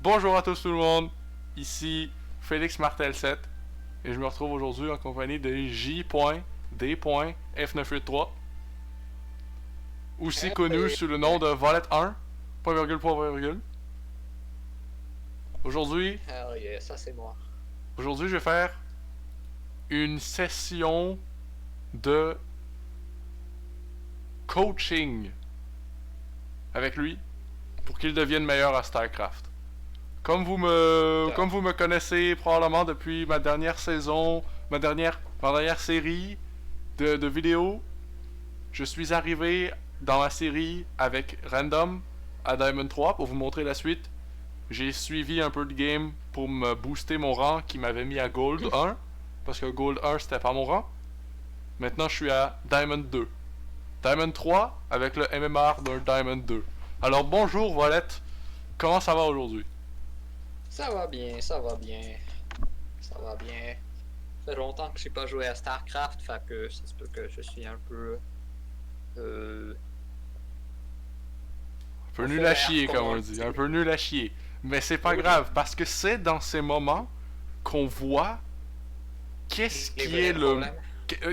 Bonjour à tous tout le monde, ici Félix Martel 7 et je me retrouve aujourd'hui en compagnie de J.D.F983, aussi connu sous le nom de Volette 1, point virgule, point virgule. Aujourd'hui, Hell yeah, ça c'est moi. aujourd'hui je vais faire une session de coaching avec lui pour qu'il devienne meilleur à StarCraft. Comme vous me connaissez probablement depuis ma dernière saison, ma dernière série de vidéos, je suis arrivé dans la série avec Random à Diamond 3 pour vous montrer la suite. J'ai suivi un peu de game pour me booster mon rang qui m'avait mis à Gold 1, parce que Gold 1 c'était pas mon rang. Maintenant je suis à Diamond 2. Diamond 3 avec le MMR d'un Diamond 2. Alors bonjour Volette, comment ça va aujourd'hui? Ça va bien, ça va bien. Ça va bien. Ça fait longtemps que j'ai pas joué à StarCraft, fait que ça se peut que je suis un peu. Un peu nul à chier, comme on dit. Un peu nul à chier. Mais c'est pas grave, parce que c'est dans ces moments qu'on voit qu'est-ce qui est le.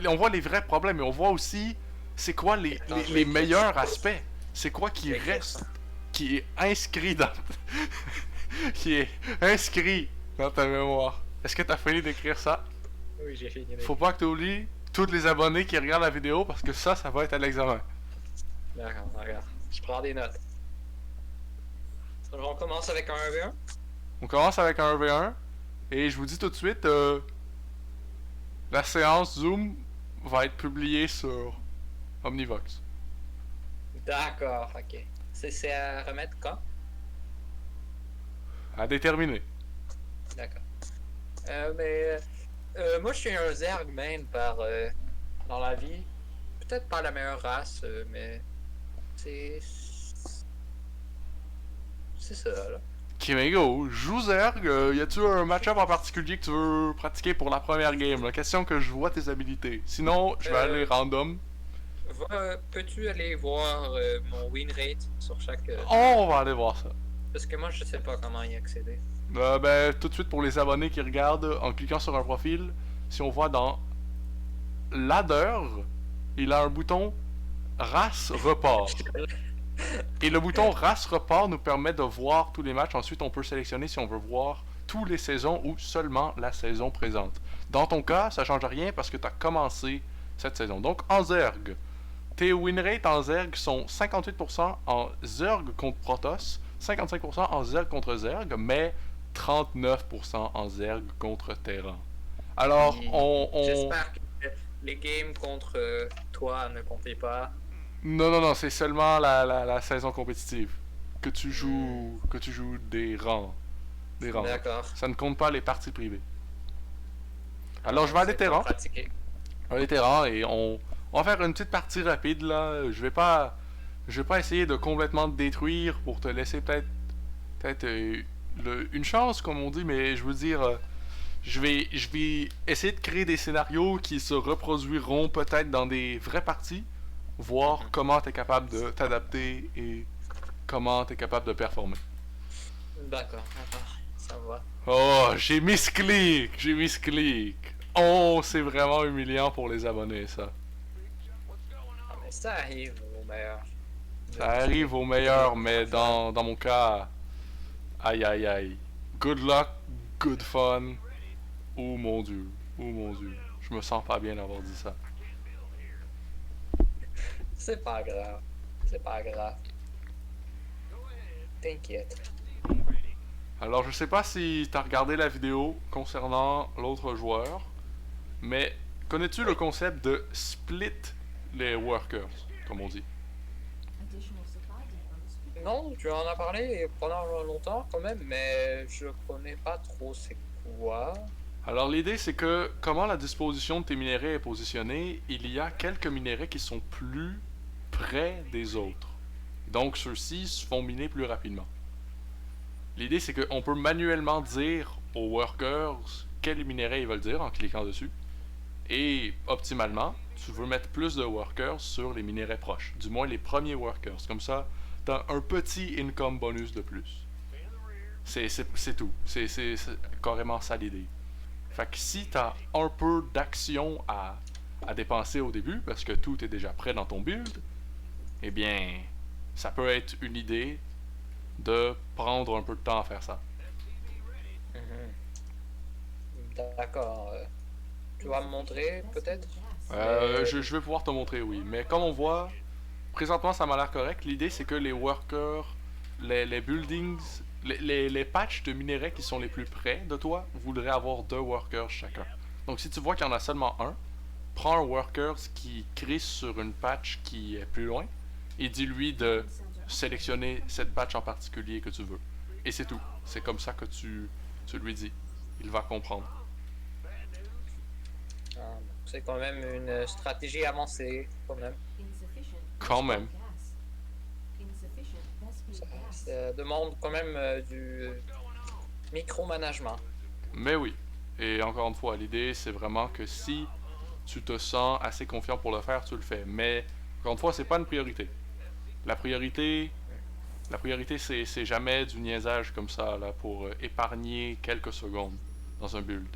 On voit les vrais problèmes, mais on voit aussi c'est quoi les meilleurs aspects. C'est quoi qui reste, qui est inscrit dans. qui est inscrit dans ta mémoire. Est-ce que t'as fini d'écrire ça? Oui, j'ai fini. Faut pas que t'oublies tous les abonnés qui regardent la vidéo parce que ça va être à l'examen. D'accord, regarde. Je prends des notes. Alors, on commence avec un 1v1. On commence avec un 1v1 et je vous dis tout de suite, la séance Zoom va être publiée sur Omnivox. D'accord, ok. C'est à remettre quand? À déterminer. D'accord. Moi je suis un Zerg main dans la vie. Peut-être pas la meilleure race, mais c'est ça là. Kimego, joue Zerg, y a-tu un match-up en particulier que tu veux pratiquer pour la première game? La question que je vois tes habilités. Sinon, je vais aller random. Peux-tu aller voir mon win rate sur chaque... On va aller voir ça. Parce que moi je sais pas comment y accéder. Tout de suite pour les abonnés qui regardent, en cliquant sur un profil, si on voit dans Ladder, il a un bouton Race Report. Et le bouton Race Report nous permet de voir tous les matchs. Ensuite, on peut sélectionner si on veut voir tous les saisons ou seulement la saison présente. Dans ton cas, ça change rien parce que tu as commencé cette saison. Donc, en Zerg, tes win rates en Zerg sont 58% en Zerg contre Protoss, 55% en Zerg contre Zerg, mais 39% en Zerg contre Terran. Alors, J'espère que les games contre toi ne comptaient pas. Non, c'est seulement la saison compétitive. Que tu joues des rangs. Des rangs. D'accord. Ça ne compte pas les parties privées. Alors, je vais aller Terran. Je vais aller Terran et on va faire une petite partie rapide là. Je vais pas essayer de complètement te détruire pour te laisser peut-être une chance comme on dit, mais je veux dire je vais essayer de créer des scénarios qui se reproduiront peut-être dans des vraies parties, voir comment tu es capable de t'adapter et comment tu es capable de performer. D'accord, ça va. Oh, j'ai misclick. Oh, c'est vraiment humiliant pour les abonnés ça. Ah, mais ça arrive au meilleur. Ça arrive au meilleur, mais dans mon cas, aïe. Good luck, good fun. Oh mon dieu, je me sens pas bien d'avoir dit ça. C'est pas grave, T'inquiète. Alors je sais pas si t'as regardé la vidéo concernant l'autre joueur, mais connais-tu le concept de split les workers, comme on dit? Non, tu en as parlé pendant longtemps quand même, mais je connais pas trop c'est quoi. Alors l'idée c'est que comment la disposition de tes minéraux est positionnée, il y a quelques minéraux qui sont plus près des autres. Donc ceux-ci se font miner plus rapidement. L'idée c'est qu'on peut manuellement dire aux workers quels minéraux ils veulent dire en cliquant dessus. Et optimalement, tu veux mettre plus de workers sur les minéraux proches. Du moins les premiers workers. Comme ça, t'as un petit income bonus de plus. C'est tout. C'est carrément ça l'idée. Fait que si t'as un peu d'action à dépenser au début, parce que tout est déjà prêt dans ton build, eh bien, ça peut être une idée de prendre un peu de temps à faire ça. Mhm. D'accord. Tu vas me montrer peut-être? Je vais pouvoir te montrer, oui. Mais comme on voit, présentement ça m'a l'air correct. L'idée c'est que les workers, les buildings, les patchs de minerais qui sont les plus près de toi voudraient avoir 2 workers chacun. Donc si tu vois qu'il y en a seulement un, prends un worker qui crée sur une patch qui est plus loin et dis-lui de sélectionner cette patch en particulier que tu veux. Et c'est tout. C'est comme ça que tu lui dis. Il va comprendre. Ah, c'est quand même une stratégie avancée, quand même. Quand même. Ça demande quand même du micromanagement. Mais oui. Et encore une fois, l'idée c'est vraiment que si tu te sens assez confiant pour le faire, tu le fais. Mais encore une fois, c'est pas une priorité. La priorité, la priorité c'est jamais du niaisage comme ça là pour épargner quelques secondes dans un build.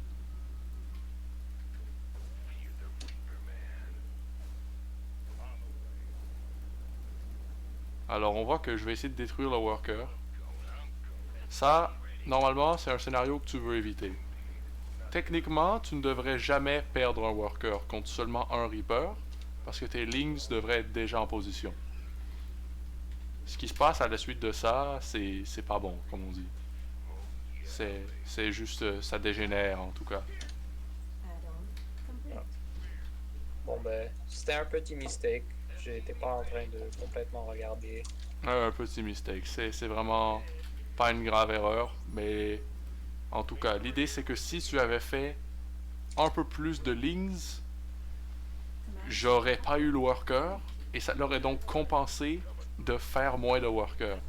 Alors on voit que je vais essayer de détruire le worker. Ça, normalement, c'est un scénario que tu veux éviter. Techniquement, tu ne devrais jamais perdre un worker contre seulement un Reaper, parce que tes lings devraient être déjà en position. Ce qui se passe à la suite de ça, c'est pas bon, comme on dit. C'est juste, ça dégénère en tout cas. Bon ben, c'était un petit mistake. J'étais pas en train de complètement regarder. Un petit mistake. C'est vraiment pas une grave erreur, mais en tout cas, l'idée c'est que si tu avais fait un peu plus de lings, j'aurais pas eu le worker, et ça l'aurait donc compensé de faire moins de workers.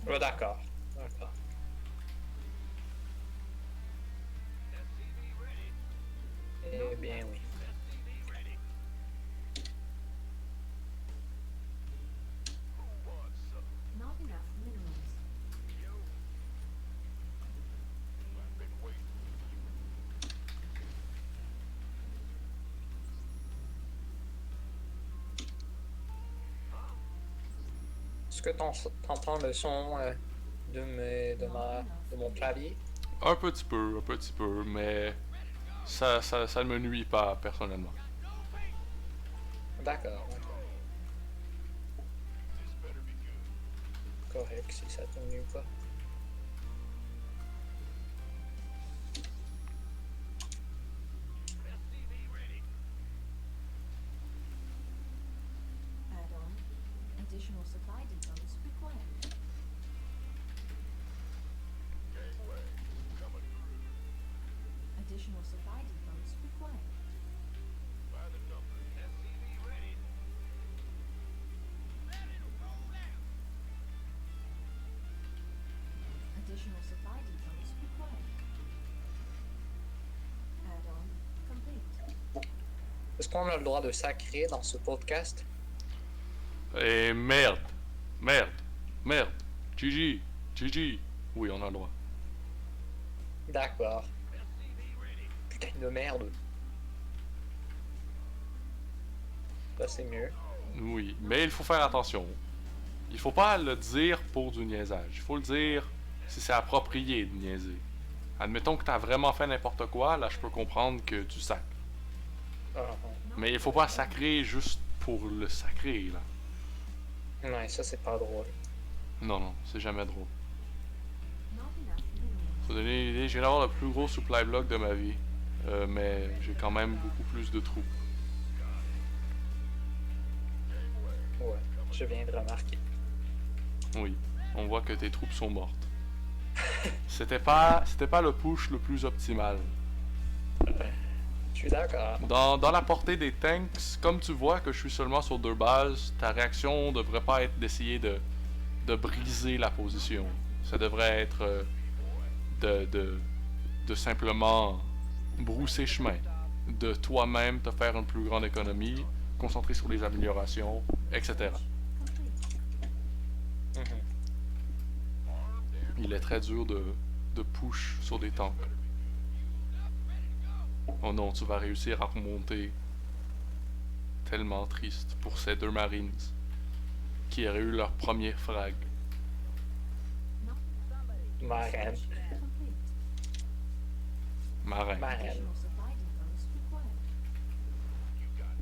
Oh, d'accord. D'accord. Eh bien oui. Est-ce que t'entends le son de mon clavier? Un petit peu, mais ça ne me nuit pas personnellement. D'accord, d'accord. Correct si ça te nuit pas. Additional supply depots required. Additional supply depots required. Additional supply depots required. Add-on complete. Est-ce qu'on a le droit de sacrer dans ce podcast? Et merde, merde, merde. GG, GG. Oui, on a le droit. D'accord. Putain de merde. Ça c'est mieux. Oui, mais il faut faire attention. Il faut pas le dire pour du niaisage. Il faut le dire si c'est approprié de niaiser. Admettons que t'as vraiment fait n'importe quoi, là je peux comprendre que tu sacres. Ah, Mais il faut pas sacrer juste pour le sacrer, là. ouais, ça c'est pas drôle. Non, non, c'est jamais drôle. Not enough minerals. Pour donner une idée, je viens d'avoir le plus gros supply block de ma vie. Mais j'ai quand même beaucoup plus de troupes. Ouais, je viens de remarquer. Oui, on voit que tes troupes sont mortes. C'était pas le push le plus optimal. Je suis d'accord. Dans la portée des tanks, comme tu vois que je suis seulement sur 2 bases, ta réaction devrait pas être d'essayer de briser la position. Ça devrait être de simplement brousser chemin. De toi-même te faire une plus grande économie, concentrer sur les améliorations, etc. Complete. il est très dur de push sur des tanks. Oh non, tu vas réussir à remonter. Tellement triste pour ces deux Marines qui auraient eu leur premier frag. Marraine. Complete. Marin. Marraine. Additional supply depots required.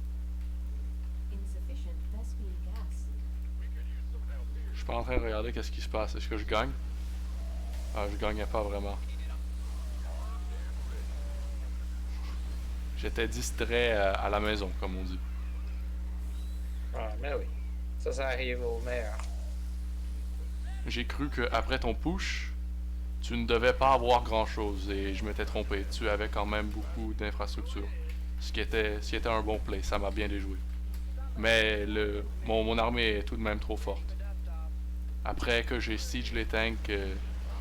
Insufficient Vespene gas. Je suis pas en train de regarder qu'est-ce qui se passe. Est-ce que je gagne? Ah, je gagnais pas vraiment. J'étais distrait à la maison, comme on dit. Ah, mais oui. Ça arrive au meilleur. J'ai cru qu'après ton push, tu ne devais pas avoir grand-chose et je m'étais trompé. Tu avais quand même beaucoup d'infrastructures. Ce qui était un bon play, ça m'a bien déjoué. Mais mon armée est tout de même trop forte. Après que j'ai siege les tanks,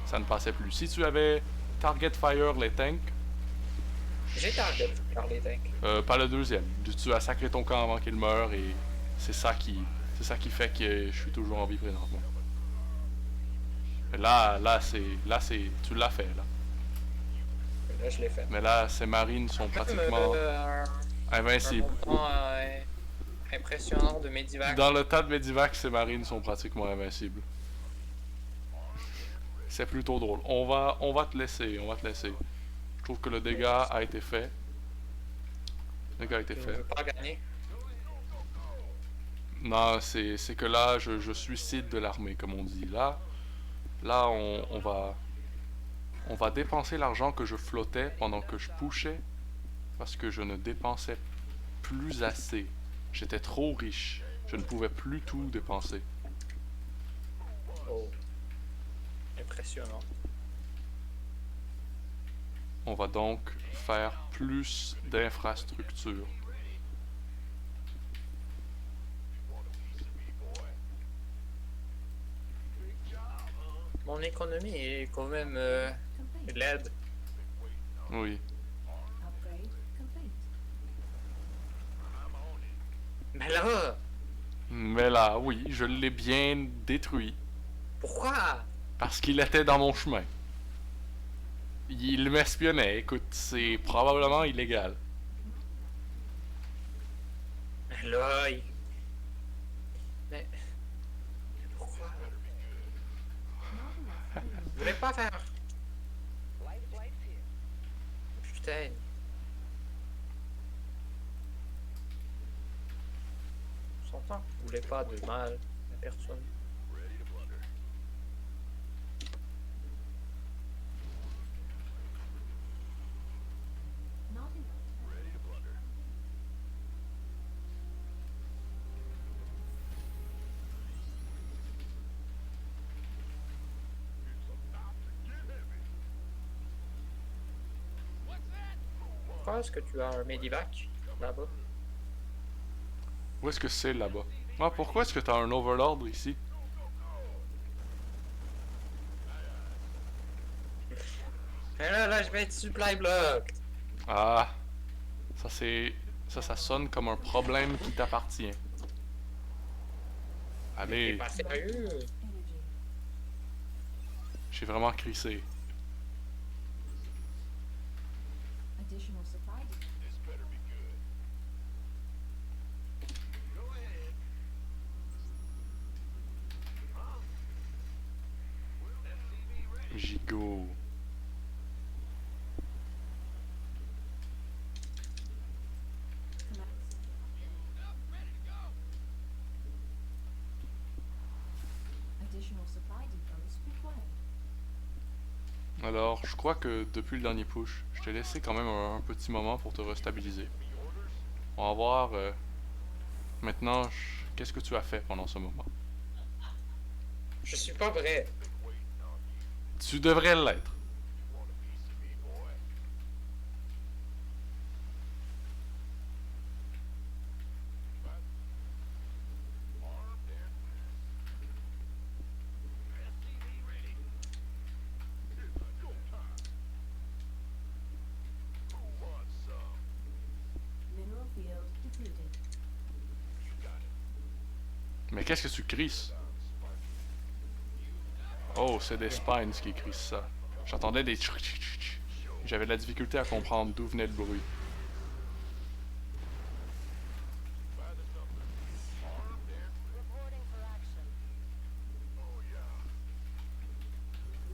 ça ne passait plus. Si tu avais target fire les tanks, J'ai target par les tanks. pas le deuxième. Tu as sacré ton camp avant qu'il meure et c'est ça qui fait que je suis toujours en vie présentement. Là c'est, tu l'as fait là. Là, je l'ai fait. Mais là, ces marines sont pratiquement Un invincibles. montant impressionnant de Medivac. Dans le tas de Medivac, ces marines sont pratiquement invincibles. C'est plutôt drôle. On va te laisser, Je trouve que le dégât a été fait. Le dégât a été Je ne fait. veux pas gagner. Non, c'est que là, je suicide de l'armée, comme on dit. Là, on va dépenser l'argent que je flottais pendant que je pushais, parce que je ne dépensais plus assez. J'étais trop riche. Je ne pouvais plus tout dépenser. Oh. Impressionnant. On va donc faire plus d'infrastructures. Mon économie est quand même Complete. laide. Oui. Upgrade complete. Mais là, Mais là, oui, je l'ai bien détruit. pourquoi? Parce qu'il était dans mon chemin. Il m'espionnait. Écoute, c'est probablement illégal. Mais là, mais pourquoi? Je voulais pas faire. Putain. On s'entend. Je voulais pas de mal à personne. Not enough. Pourquoi est-ce que tu as un Medivac là-bas? Où est-ce que c'est là-bas? Ah, pourquoi est-ce que t'as un Overlord ici? Mais là, je vais être supply block. Ah, ça c'est... Ça sonne comme un problème qui t'appartient. T'es Allez, pas sérieux? Energy. j'ai vraiment crissé. Additional supply depots. Gigot. Additional supply depots required. Alors, je crois que depuis le dernier push, je t'ai laissé quand même un petit moment pour te restabiliser. On va voir maintenant qu'est-ce que tu as fait pendant ce moment. Je suis pas vrai. Tu devrais l'être. Mineral field depleted. Mais qu'est-ce que tu crisses? Oh, c'est des spines qui écrivent ça. J'entendais des tchouc tchouc tchouc. J'avais de la difficulté à comprendre d'où venait le bruit.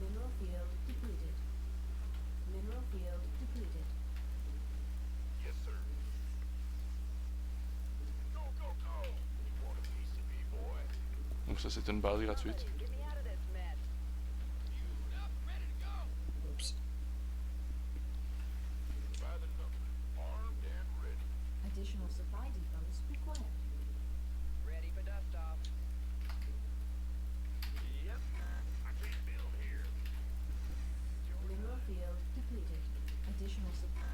Mineral field depleted. Mineral field depleted. Donc ça, c'est une base gratuite. Oups. Additional supply depots required. Ready for dust off. Mineral field depleted. Additional supply.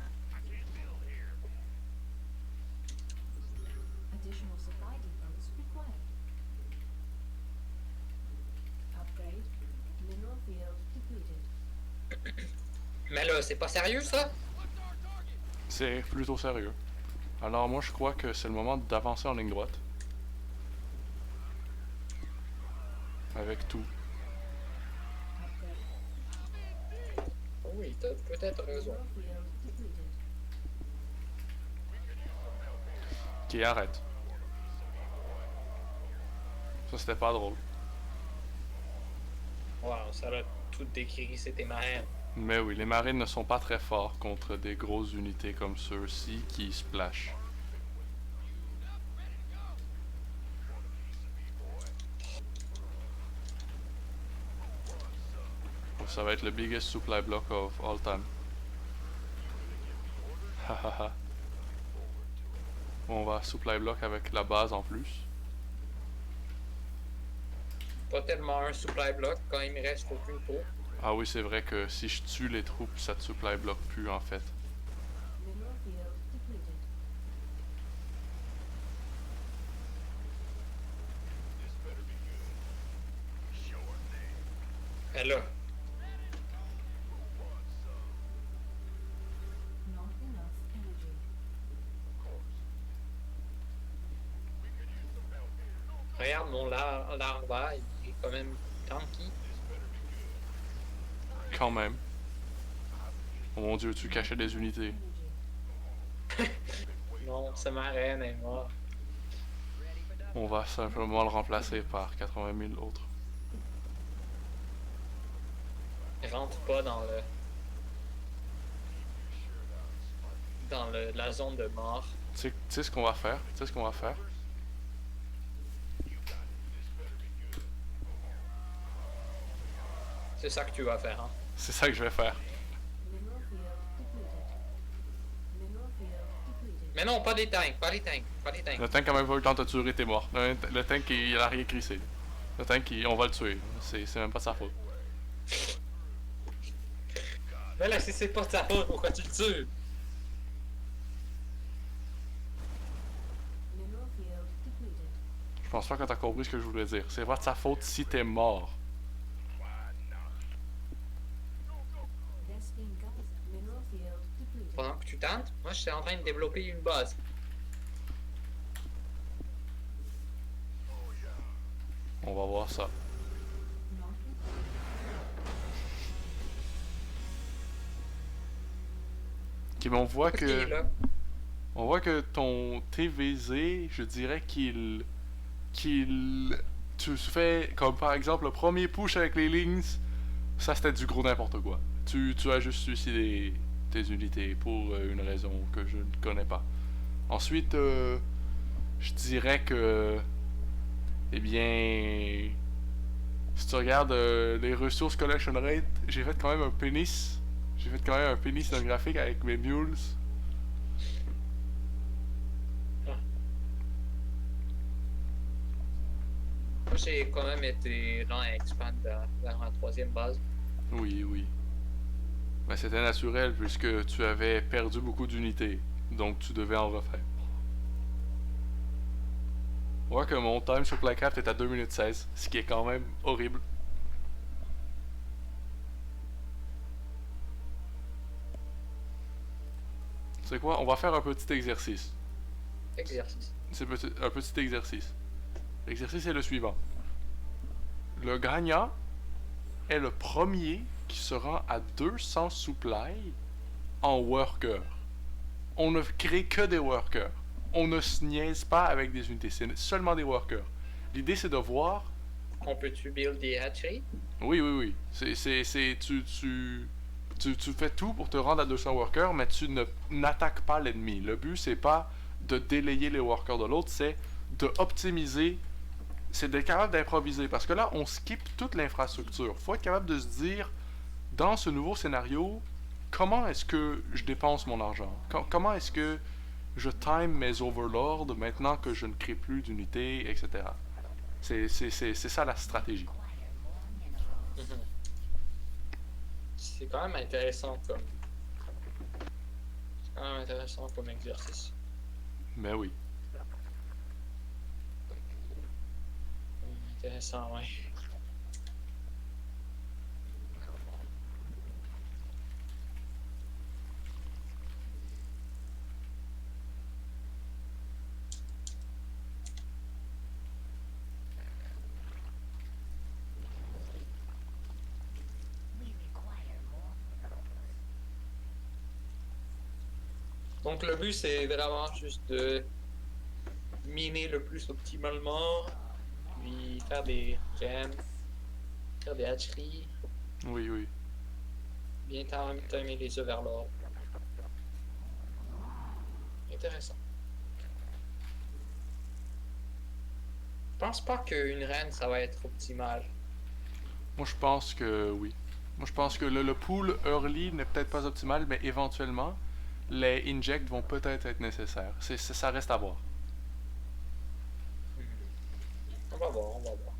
Additional supply depots required. Upgrade. Mineral field depleted. Mais là, c'est pas sérieux ça? C'est plutôt sérieux. Alors moi, je crois que c'est le moment d'avancer en ligne droite. Avec tout. Upgrade. Oui, t'as peut-être raison. Mineral field depleted. Ok, arrête. Ça, c'était pas drôle. Wow, ça a tout décrit, c'était marrant. Mais oui, les marines ne sont pas très forts contre des grosses unités comme ceux-ci qui splashent. Ça va être le biggest supply block of all time. Hahaha. On va supply block avec la base en plus. Pas tellement un supply block quand il me reste aucune peau. Ah oui, c'est vrai que si je tue les troupes, ça te supply block plus en fait. Mineral field depleted. Mais là, Not enough energy. regarde mon larva, il est quand même tanky. Quand même. Oh mon dieu, tu cachais des unités. Energy. Non, c'est ma reine, elle est morte. On va simplement le remplacer par 80 000 autres. Rentre pas dans la zone de mort. Tu sais ce qu'on va faire? Tu sais ce qu'on va faire? C'est ça que tu vas faire, hein. C'est ça que je vais faire. Mineral field depleted. Mineral field depleted. Mais non, pas des tanks, pas les tanks, pas les tanks. Le tank a même pas eu le temps de te tuer, t'es mort. Le tank, il a rien crissé. Le tank, on va le tuer. C'est même pas sa faute. Mais là, si c'est pas de sa faute, pourquoi tu le tues? Mineral field depleted. Je pense pas que t'as compris ce que je voulais dire. C'est pas de sa faute si t'es mort. Vespine Gulf. Mineral field depleted. Pendant que tu tentes, moi je suis en train de développer une base. On va voir ça. Not Ok, mais on voit Ok, que. là. On voit que ton TVZ, je dirais qu'il. Tu fais, comme par exemple, le premier push avec les Lings, ça c'était du gros n'importe quoi. Tu as juste suicidé tes unités pour une raison que je ne connais pas. Ensuite, je dirais que. Eh bien. Si tu regardes les ressources collection rate, j'ai fait quand même un pénis. J'ai fait quand même un pénis dans le graphique avec mes mules. Moi j'ai quand même été lent à expand vers ma troisième base. Oui, oui. Mais c'était naturel puisque tu avais perdu beaucoup d'unités. Donc tu devais en refaire. On voit que mon time sur Playcraft est à 2 minutes 16, ce qui est quand même horrible. Tu sais quoi? On va faire un petit exercice. Exercice. C'est un petit exercice. L'exercice est le suivant. Le gagnant est le premier qui se rend à 200 supply en worker. On ne crée que des workers. On ne se niaise pas avec des unités, c'est seulement des workers. L'idée, c'est de voir. On peut-tu build des hatcheries? Oui, oui, oui. Tu fais tout pour te rendre à 200 workers, mais tu n'attaques pas l'ennemi. Le but, c'est pas de délayer les workers de l'autre, c'est de optimiser, c'est d'être capable d'improviser. Parce que là, on skip toute l'infrastructure. Faut être capable de se dire, dans ce nouveau scénario, comment est-ce que je dépense mon argent? Comment est-ce que je time mes overlords maintenant que je ne crée plus d'unités, etc. C'est ça la stratégie. Mhm. C'est quand même intéressant comme. C'est quand même intéressant comme exercice. Mais oui. Intéressant, ouais. Donc le but c'est vraiment juste de miner le plus optimalement, puis faire des gems, faire des hatcheries, Oui, oui. bien timer les overlords. Intéressant. Je pense pas qu'une reine ça va être optimal. Moi, je pense que oui. Moi, je pense que le pool early n'est peut-être pas optimal, mais éventuellement, les injects vont peut-être être nécessaires. Ça reste à voir. On va voir, on va voir.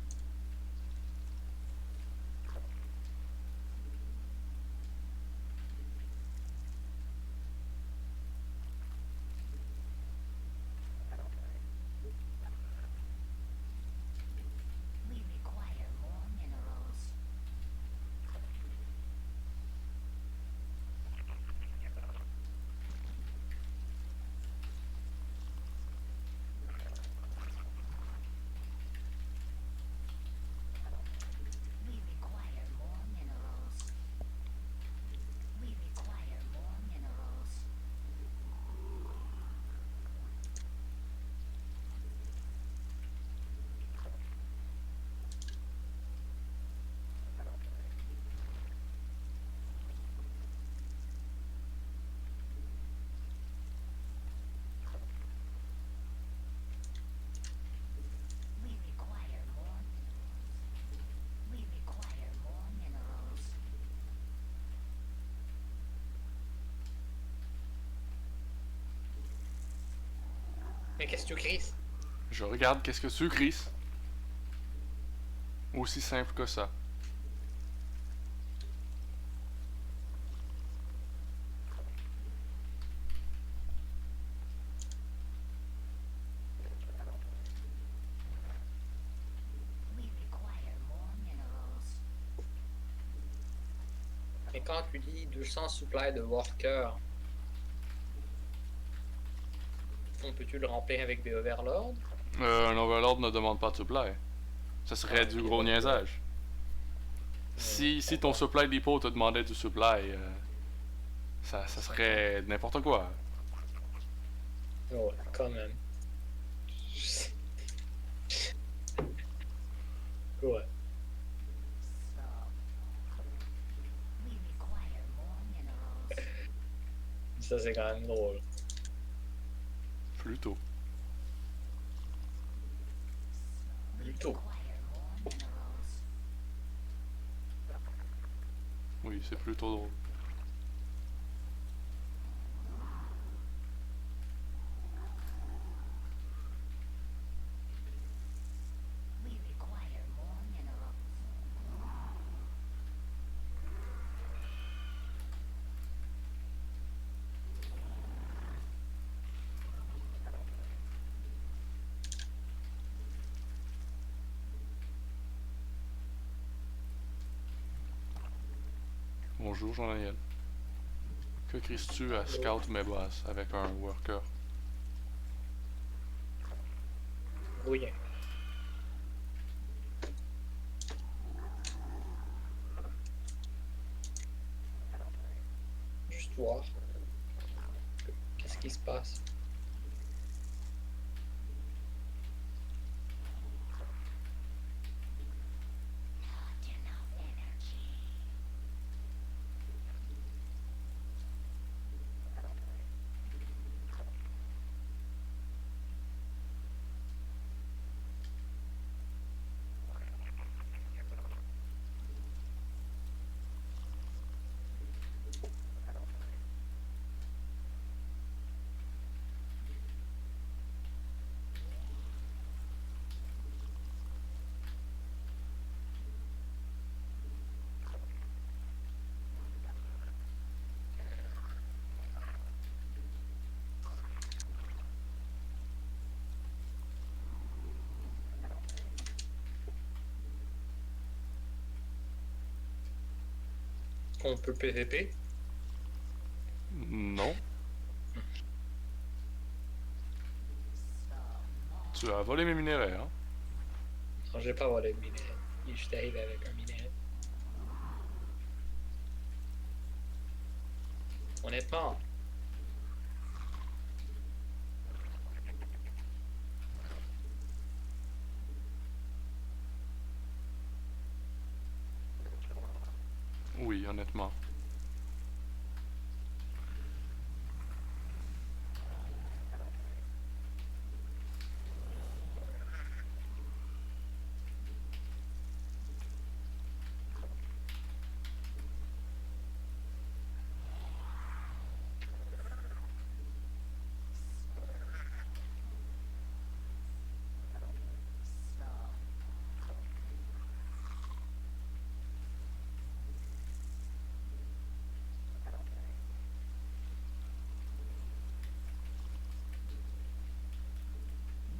We require more minerals. We require more minerals. We require more minerals. We require more minerals. We require more minerals. Mais qu'est-ce que tu cries? Je regarde qu'est-ce que tu, Chris. Aussi simple que ça. We require more minerals. Mais quand tu dis 200 supply de workers, on peut-tu le remplir avec des overlords? Un overlord ne demande pas de supply. Ça serait Ah, du ok, gros ok. niaisage. Si ton supply depot te demandait du supply, ça serait n'importe quoi. Ouais, quand même. Ouais. We require more minerals. Ça c'est quand même drôle. Plutôt. We Plutôt. require more minerals. Oui, c'est plutôt drôle. We require more minerals. Bonjour, Jean-Daniel. Que cries-tu à Scout mes boss avec un worker? Rien. voir qu'est-ce qui se passe. On peut PVP. Non. Tu as volé mes minéraux, hein? Non, j'ai pas volé de minerai. Je suis arrivé avec un minerai. Honnêtement, Oui, honnêtement.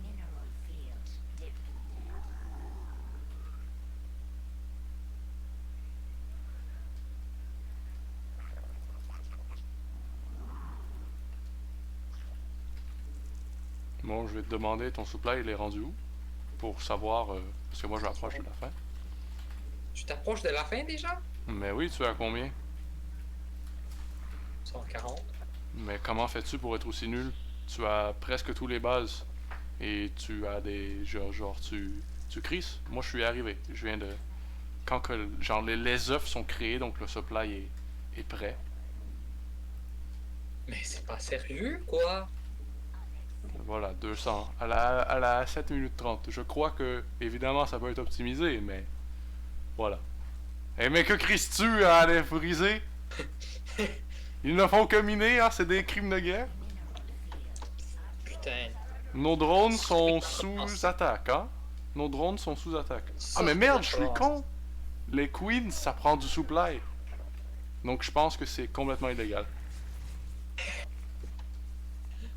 Mineral field depleted. Bon, je vais te demander, ton supply, il est rendu où? Pour savoir, parce que moi je m'approche de la fin. tu t'approches de la fin déjà? Mais oui, tu es à combien? 140. Mais comment fais-tu pour être aussi nul? Tu as presque tous les bases. Et tu as des... Genre, tu crises. Moi, je suis arrivé. Je viens de... Quand que... Genre, les œufs sont créés, donc le supply est prêt. Mais c'est pas sérieux, quoi? Voilà, 200. À la 7 minutes 30. Je crois que, évidemment, ça peut être optimisé, mais... Voilà. Eh, mais que crises-tu à aller friser? Ils ne font que miner, hein? C'est des crimes de guerre. Putain. Nos drones sont sous attaque, hein? Nos drones sont sous attaque. Ah, mais merde, je suis con! Les queens, ça prend du supply. Donc je pense que c'est complètement illégal.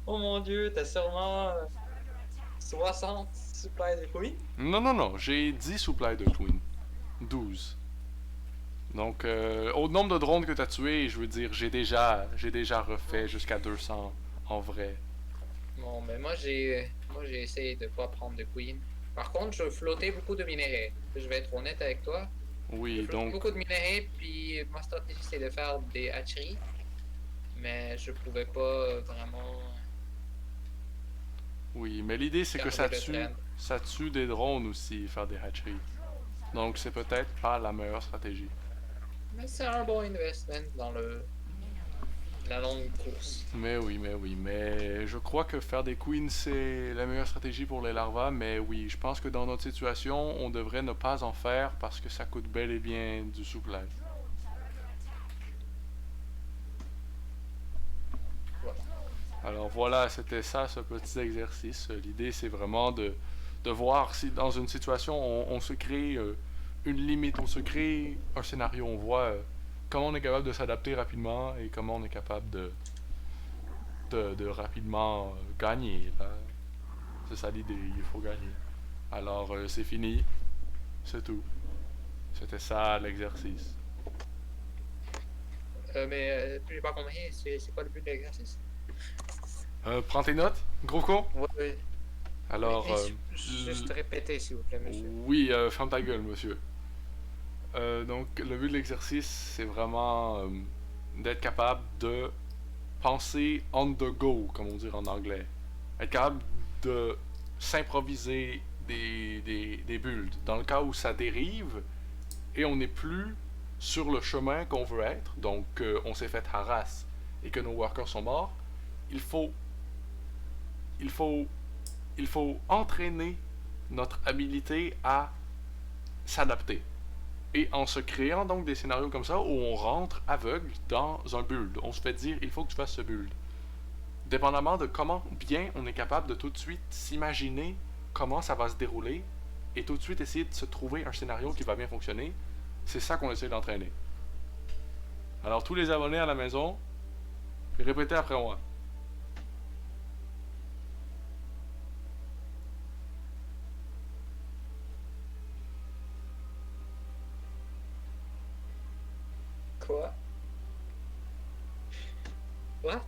Oh mon dieu, t'as sûrement 60 supplies de queen? Non, non, non, j'ai 10 supply de queen. 12. Donc, au nombre de drones que t'as tués, je veux dire, j'ai déjà refait jusqu'à 200 en vrai. Bon, mais moi j'ai essayé de pas prendre de queen. Par contre, je flottais beaucoup de minerais. Je vais être honnête avec toi. Je Oui, flotte donc, beaucoup de minerais, puis ma stratégie c'est de faire des hatcheries. Mais je pouvais pas vraiment oui, mais l'idée c'est que garder le trend. ça tue des drones aussi, faire des hatcheries. Donc c'est peut-être pas la meilleure stratégie. Mais c'est un bon investment dans la longue course. Mais oui, mais je crois que faire des queens c'est la meilleure stratégie pour les larvas, mais oui, je pense que dans notre situation, on devrait ne pas en faire parce que ça coûte bel et bien du supply. Voilà. Alors voilà, c'était ça ce petit exercice. L'idée c'est vraiment de voir si dans une situation on se crée une limite, on se crée un scénario, on voit comment on est capable de s'adapter rapidement et comment on est capable de rapidement gagner. Là. C'est ça l'idée, il faut gagner. Alors c'est fini, c'est tout. C'était ça l'exercice. Mais j'ai pas compris, c'est quoi le but de l'exercice? Prends tes notes, gros con. Ouais. Alors, Juste répéter s'il vous plaît, monsieur. oui, ferme ta gueule, monsieur. Donc, le but de l'exercice, c'est vraiment d'être capable de penser on the go, comme on dit en anglais. Être capable de s'improviser des builds. Dans le cas où ça dérive et on n'est plus sur le chemin qu'on veut être, donc on s'est fait harass et que nos workers sont morts, il faut entraîner notre habilité à s'adapter. Et en se créant donc des scénarios comme ça où on rentre aveugle dans un build, on se fait dire il faut que tu fasses ce build. Dépendamment de comment bien on est capable de tout de suite s'imaginer comment ça va se dérouler et tout de suite essayer de se trouver un scénario qui va bien fonctionner, c'est ça qu'on essaie d'entraîner. Alors tous les abonnés à la maison, répétez après moi. Quoi? What?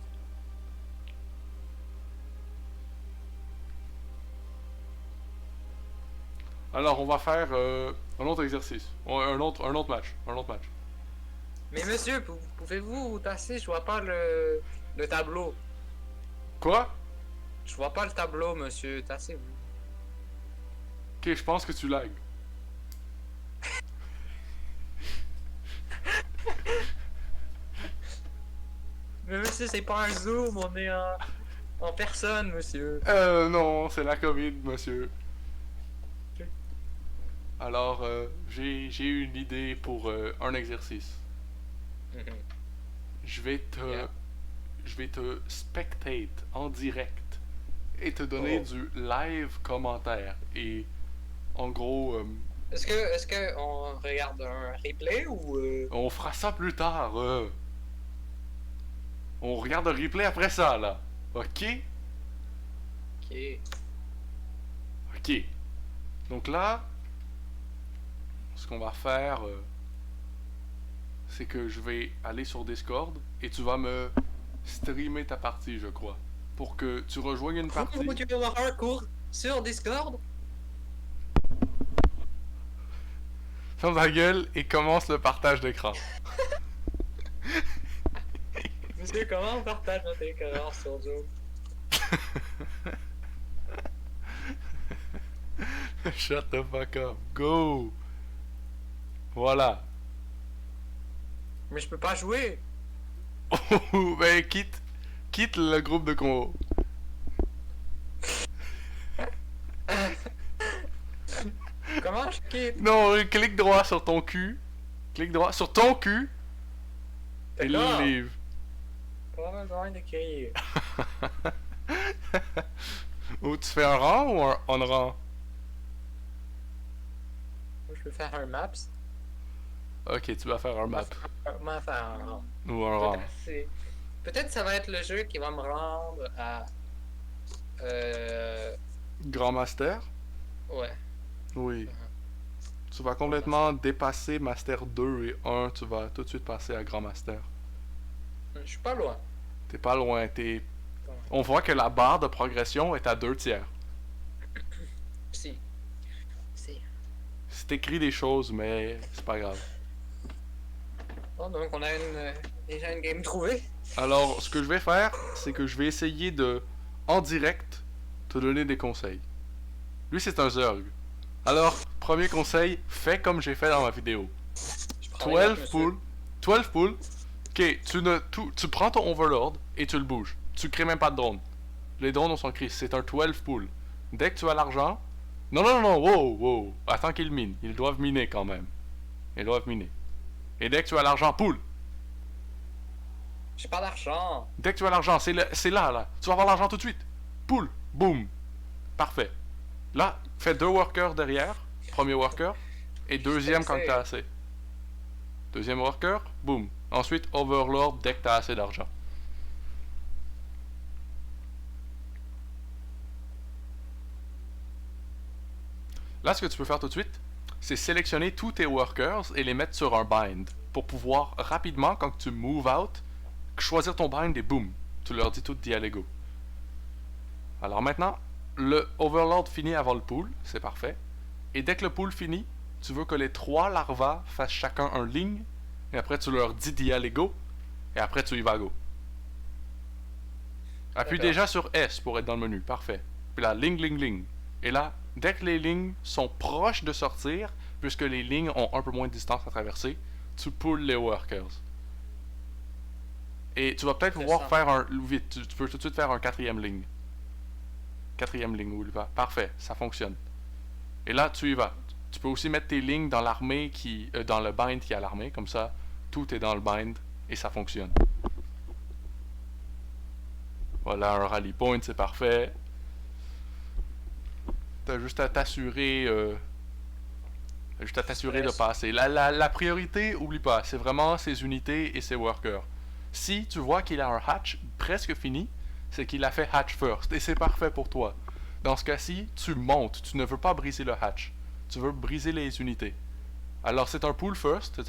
Alors on va faire un autre exercice, un autre match. Mais monsieur, pouvez-vous vous tasser? Je vois pas le tableau. Quoi? Je vois pas le tableau, monsieur. Tassez-vous. Ok, je pense que tu lags. Mais monsieur, c'est pas un zoom, on est en personne, monsieur. Non, c'est la COVID, monsieur. Alors, j'ai une idée pour un exercice. Mhm. Je vais te Yeah. je vais te spectate en direct et te donner Oh. du live commentaire. Et en gros, Est-ce que on regarde un replay ou on fera ça plus tard. On regarde le replay après ça, là. Ok? Ok. Ok. Donc là, ce qu'on va faire, c'est que je vais aller sur Discord et tu vas me streamer ta partie, je crois. Pour que tu rejoignes une partie. Tu veux avoir un cours sur Discord? Ferme ta gueule et commence le partage d'écran. Monsieur, comment on partage notre écran sur Zoom? Shut the fuck up. Go! Voilà. Mais je peux pas jouer. Ben quitte le groupe de combo. Comment je quitte? Non, clique droit sur ton cul. Clique droit sur ton cul. Et D'accord. leave. Pas besoin d'écrire. Ou tu fais un rang ou un on rang? Moi, je peux faire un maps. Ok, tu vas faire un map. Comment faire un rang? Ou un rang. Peut-être ça va être le jeu qui va me rendre à. Grand Master? Ouais. Oui. Tu vas complètement dépasser Master 2 et 1. Tu vas tout de suite passer à Grand Master. Je suis pas loin. T'es pas loin. On voit que la barre de progression est à 2/3. Si. Si. C'est écrit des choses, mais c'est pas grave. Bon, donc on a déjà une game trouvée. Alors, ce que je vais faire, c'est que je vais essayer de, en direct, te donner des conseils. Lui, c'est un Zerg. Alors, premier conseil, fais comme j'ai fait dans ma vidéo. Je prends les 12 notes, poules. 12 poules. Ok, tu prends ton Overlord et tu le bouges. Tu crées même pas de drone. Les drones, on s'en crie. C'est un 12 poules. Dès que tu as l'argent. Non, wow. Attends qu'ils minent. Ils doivent miner quand même. Ils doivent miner. Et dès que tu as l'argent, poule. J'ai pas d'argent. Dès que tu as l'argent, c'est là. Tu vas avoir l'argent tout de suite. Poule. Boum. Parfait. Là, fais 2 workers derrière. Premier worker. Et deuxième quand t'as assez. Deuxième worker. Boum. Ensuite, Overlord dès que t'as assez d'argent. Là, ce que tu peux faire tout de suite, c'est sélectionner tous tes workers et les mettre sur un bind. Pour pouvoir rapidement, quand tu move out, choisir ton bind et boum. Tu leur dis tout dialogo. Alors maintenant, le Overlord finit avant le pool, c'est parfait. Et dès que le pool finit, tu veux que les 3 larvas fassent chacun un ligne. Et après, tu leur dis dialogo. Et après, tu y vas go. Appuie D'accord. déjà sur S pour être dans le menu. Parfait. Puis là, ligne, ligne, ligne. Et là, dès que les lignes sont proches de sortir, puisque les lignes ont un peu moins de distance à traverser, tu pulls les workers. Et tu vas peut-être C'est pouvoir ça. faire un... Vite, tu peux tout de suite faire un quatrième ligne. Quatrième ligne, oublie pas. Parfait, ça fonctionne. Et là, tu y vas. Tu peux aussi mettre tes lignes dans l'armée qui... dans le bind qui est à l'armée. Comme ça, tout est dans le bind et ça fonctionne. Voilà, un rally point, c'est parfait. T'as juste à t'assurer... de passer. La priorité, oublie pas, c'est vraiment ses unités et ses workers. Si tu vois qu'il a un hatch presque fini, c'est qu'il a fait hatch first, et c'est parfait pour toi. Dans ce cas-ci, tu montes, tu ne veux pas briser le hatch. Tu veux briser les unités. Alors c'est un pull first,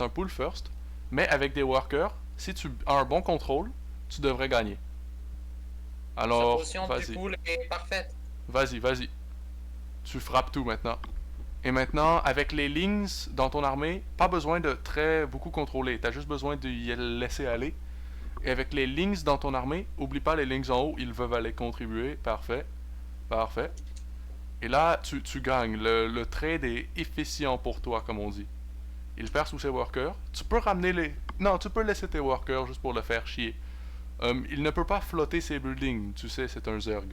mais avec des workers, si tu as un bon contrôle, tu devrais gagner. Sa Alors, potion du vas-y, pool est parfaite. vas-y. Tu frappes tout maintenant. Et maintenant, avec les lignes dans ton armée, pas besoin de beaucoup contrôler. T'as juste besoin de y laisser aller. Et avec les lignes dans ton armée, oublie pas les lignes en haut, ils veulent aller contribuer. Parfait. Et là, tu gagnes. Le trade est efficient pour toi, comme on dit. Il perd sous ses workers. Tu peux ramener les... Non, tu peux laisser tes workers juste pour le faire chier. Il ne peut pas flotter ses buildings. Tu sais, c'est un Zerg.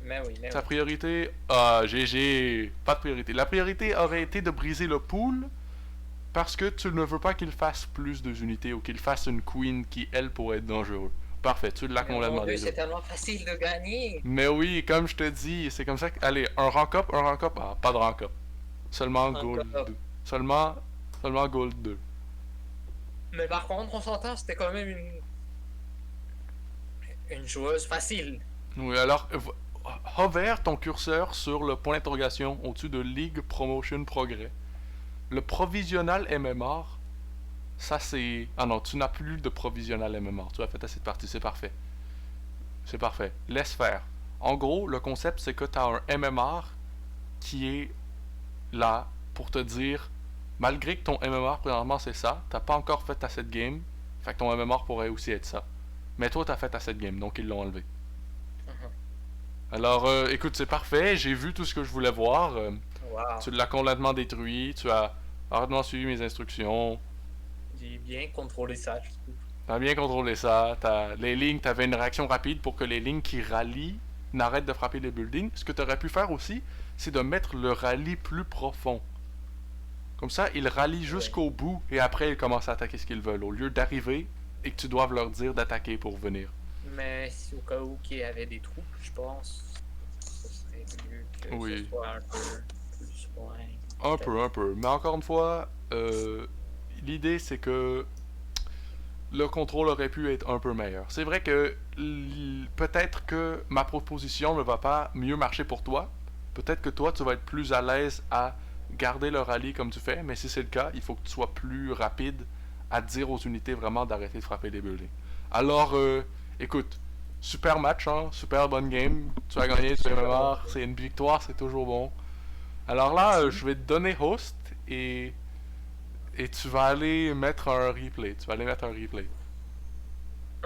Mais oui, mais Sa oui. priorité... Ah, GG. Pas de priorité. La priorité aurait été de briser le pool parce que tu ne veux pas qu'il fasse plus de unités ou qu'il fasse une queen qui, elle, pourrait être dangereuse. Parfait, tu l'as Mais complètement mon Dieu, déjà. c'est tellement facile de gagner. Mais oui, comme je te dis, c'est comme ça que... Allez, un rank up. Ah, pas de rank up. Seulement Rank gold up. 2. Seulement gold 2. Mais par contre, on s'entend, c'était quand même une joueuse facile. Oui, alors, hover ton curseur sur le point d'interrogation au-dessus de League Promotion Progrès. Le provisional MMR, ça c'est... Ah non, tu n'as plus de provisional MMR. Tu as fait assez de parties, c'est parfait. C'est parfait. Laisse faire. En gros, le concept, c'est que tu as un MMR qui est là pour te dire, malgré que ton MMR présentement c'est ça, t'as pas encore fait assez de game, fait que ton MMR pourrait aussi être ça. Mais toi, t'as fait assez de game, donc ils l'ont enlevé. Alors, écoute, c'est parfait, j'ai vu tout ce que je voulais voir. Wow. Tu l'as complètement détruit, tu as parfaitement suivi mes instructions. J'ai bien contrôlé ça, je trouve. T'as bien contrôlé ça. Les lignes, t'avais une réaction rapide pour que les lignes qui rallient n'arrêtent de frapper les buildings. Ce que t'aurais pu faire aussi, c'est de mettre le rallye plus profond. Comme ça, ils rallient jusqu'au bout et après ils commencent à attaquer ce qu'ils veulent, au lieu d'arriver et que tu doives leur dire d'attaquer pour venir. Mais si au cas où qu'il y avait des troupes, je pense, ce serait mieux que Oui. ce soit un peu plus loin. Un peu. Mais encore une fois, l'idée c'est que le contrôle aurait pu être un peu meilleur. C'est vrai que peut-être que ma proposition ne va pas mieux marcher pour toi. Peut-être que toi, tu vas être plus à l'aise à garder le rallye comme tu fais, mais si c'est le cas, il faut que tu sois plus rapide à dire aux unités vraiment d'arrêter de frapper les buildings. Alors, écoute, super match, hein, super bonne game. Tu as gagné, tu es mémoire, c'est une victoire, c'est toujours bon. Alors là, je vais te donner host et tu vas aller mettre un replay. Un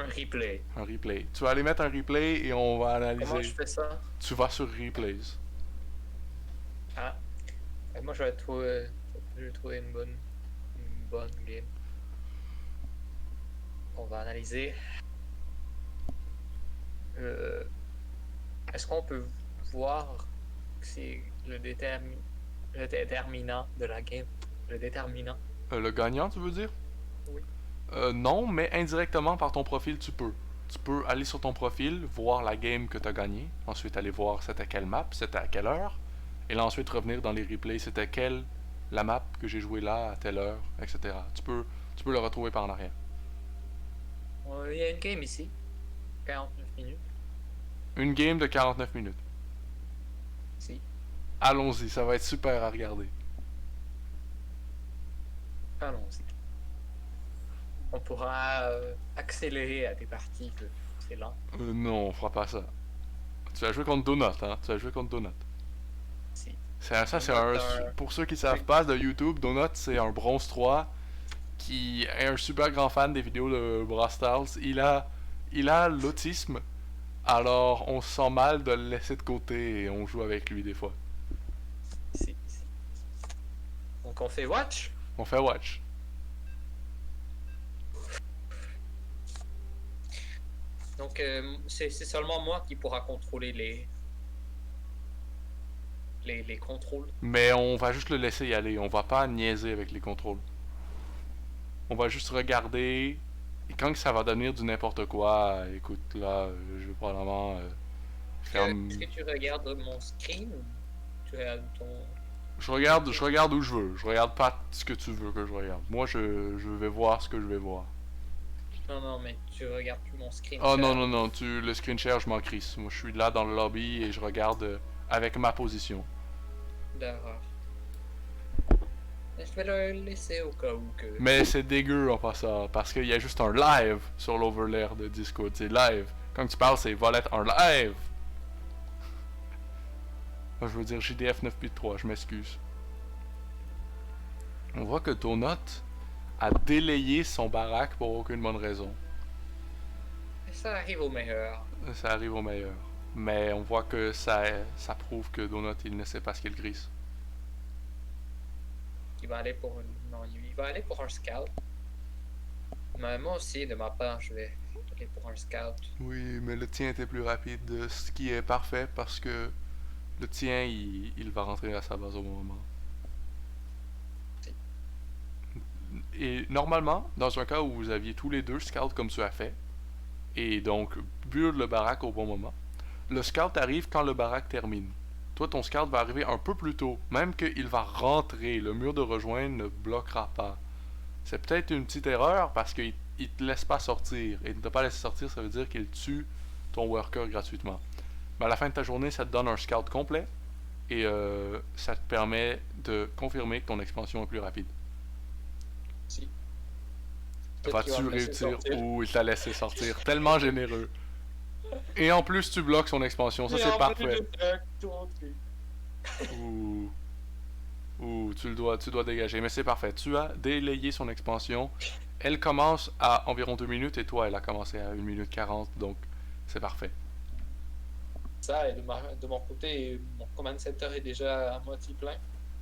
replay. Un replay. Tu vas aller mettre un replay et on va analyser. Comment je fais ça? Tu vas sur replays. Ah. Moi, je vais trouver une bonne game. On va analyser. Est-ce qu'on peut voir que c'est le déterminant de la game? Le déterminant? Le gagnant, tu veux dire? Oui. Non, mais indirectement par ton profil, tu peux. Tu peux aller sur ton profil, voir la game que tu as gagnée, ensuite aller voir c'était quelle map, c'était à quelle heure, et là ensuite revenir dans les replays, c'était quelle la map que j'ai joué là à telle heure, etc. Tu peux le retrouver par en arrière. Il y a une game ici. 49 minutes. Une game de 49 minutes. Si. Allons-y, ça va être super à regarder. Allons-y. On pourra accélérer à des parties que c'est lent. Non, on fera pas ça. Tu vas jouer contre Donut, hein? Si. C'est Donut, pour ceux qui savent pas de YouTube, Donut c'est un bronze 3 qui est un super grand fan des vidéos de Brawl Stars, il a l'autisme, alors on se sent mal de le laisser de côté et on joue avec lui des fois. Si. Donc on fait watch. On fait watch. Donc c'est seulement moi qui pourra contrôler les contrôles. Mais on va juste le laisser y aller, on va pas niaiser avec les contrôles. On va juste regarder, et quand ça va devenir du n'importe quoi, écoute, là, je vais probablement faire... Est-ce que tu regardes mon screen ou tu regardes ton... Je regarde où je veux, je regarde pas ce que tu veux que je regarde. Moi, je vais voir ce que je vais voir. Non, mais tu regardes plus mon screen. Oh non, le screen share, je m'en crisse. Moi, je suis là dans le lobby et je regarde avec ma position. D'accord. Je vais le laisser au cas où que... Mais c'est dégueu en passant, parce qu'il y a juste un live sur l'overlay de Discord, c'est live. Quand tu parles, c'est va être un live. Je veux dire JDF 9.3, je m'excuse. On voit que Donut a délayé son baraque pour aucune bonne raison. Ça arrive au meilleur. Ça arrive au meilleur. Mais on voit que ça prouve que Donut, il ne sait pas ce qu'il grise. Il va aller pour il va aller pour un scout. Mais moi aussi, de ma part, je vais aller pour un scout. Oui, mais le tien était plus rapide, ce qui est parfait parce que le tien, il va rentrer à sa base au bon moment. Et normalement, dans un cas où vous aviez tous les deux scout comme tu as fait, et donc build le baraque au bon moment, le scout arrive quand le baraque termine. Toi, ton scout va arriver un peu plus tôt, même qu'il va rentrer. Le mur de rejoindre ne bloquera pas. C'est peut-être une petite erreur parce qu'il te laisse pas sortir. Et ne te pas laisser sortir, ça veut dire qu'il tue ton worker gratuitement. Mais à la fin de ta journée, ça te donne un scout complet et ça te permet de confirmer que ton expansion est plus rapide. Si. Vas-tu réussir? Oh, il t'a laissé sortir. Tellement généreux. Et en plus, tu bloques son expansion. Ça, c'est parfait. Ouh, tu dois dégager. Mais c'est parfait. Tu as délayé son expansion. Elle commence à environ 2 minutes et toi, elle a commencé à 1 minute 40. Donc, c'est parfait. Ça, et de mon côté, mon command center est déjà à moitié plein.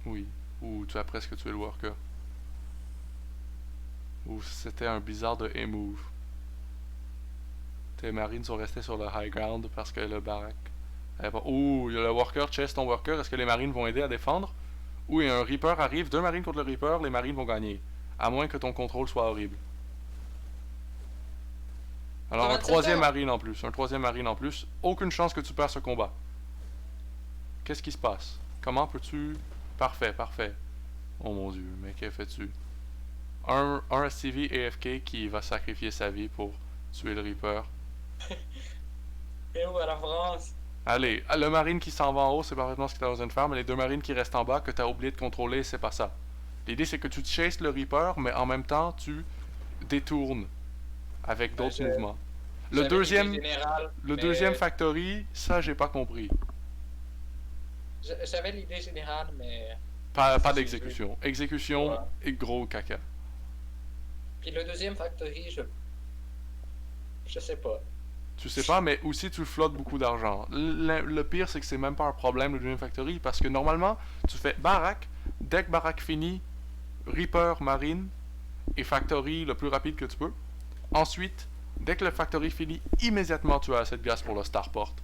Oui. Ouh, tu as presque tué le worker. Ouh, c'était un bizarre de A-move. Tes marines sont restées sur le high ground parce que le baraque... Ouh, il y a le worker, chase ton worker. Est-ce que les marines vont aider à défendre? Ouh, et un Reaper arrive. 2 marines contre le Reaper, les marines vont gagner. À moins que ton contrôle soit horrible. Alors un troisième marine en plus. Un troisième marine en plus. Aucune chance que tu perds ce combat. Qu'est-ce qui se passe? Comment peux-tu... Parfait, parfait. Oh mon dieu, mais que fais-tu? Un SCV AFK qui va sacrifier sa vie pour tuer le Reaper. Et où à la France? Allez, le marine qui s'en va en haut, c'est parfaitement ce que tu as besoin de faire, mais les 2 marines qui restent en bas, que tu as oublié de contrôler, c'est pas ça. L'idée, c'est que tu chases le Reaper, mais en même temps, tu détournes avec d'autres mouvements. Le deuxième factory, ça, j'ai pas compris. J'avais l'idée générale, mais... Pas d'exécution. Exécution et gros caca. Puis le deuxième factory, je sais pas. Tu sais pas, mais aussi tu flottes beaucoup d'argent. Le pire, c'est que c'est même pas un problème le deuxième factory, parce que normalement, tu fais baraque, dès que baraque finit, Reaper, marine, et factory le plus rapide que tu peux. Ensuite, dès que le factory finit, immédiatement tu as assez de gaz pour le starport.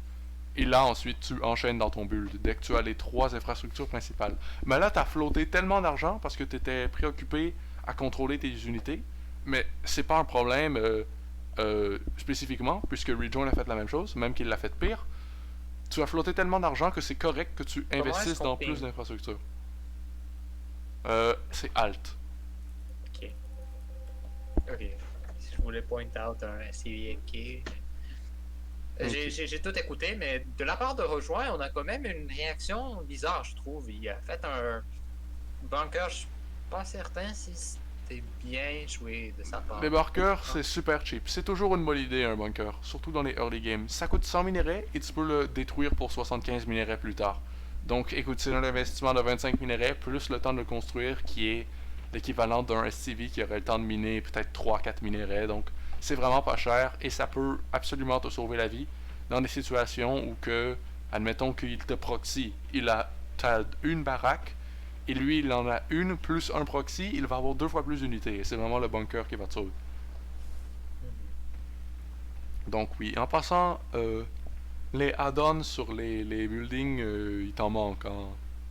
Et là, ensuite, tu enchaînes dans ton build, dès que tu as les 3 infrastructures principales. Mais là, tu as flotté tellement d'argent parce que tu étais préoccupé à contrôler tes unités. Mais c'est pas un problème spécifiquement, puisque Rejoin a fait la même chose, même qu'il l'a fait pire. Tu as flotté tellement d'argent que c'est correct que tu investisses dans plus d'infrastructures. C'est Alt. Ok. Si je voulais point out un CVK. J'ai tout écouté, mais de la part de Rejoin, on a quand même une réaction bizarre, je trouve. Il a fait un bunker, je suis pas certain si c'était bien joué de sa part. Les bunkers, c'est super cheap. C'est toujours une bonne idée, un bunker, surtout dans les early games. Ça coûte 100 minéraux et tu peux le détruire pour 75 minéraux plus tard. Donc, écoute, c'est un investissement de 25 minéraux plus le temps de le construire qui est l'équivalent d'un SCV qui aurait le temps de miner peut-être 3-4 minéraux. Donc, c'est vraiment pas cher et ça peut absolument te sauver la vie dans des situations où que, admettons qu'il te proxy, t'as une baraque et lui il en a une plus un proxy, il va avoir 2 fois plus d'unités et c'est vraiment le bunker qui va te sauver. Donc oui, en passant, les add-ons sur les buildings, il t'en manque.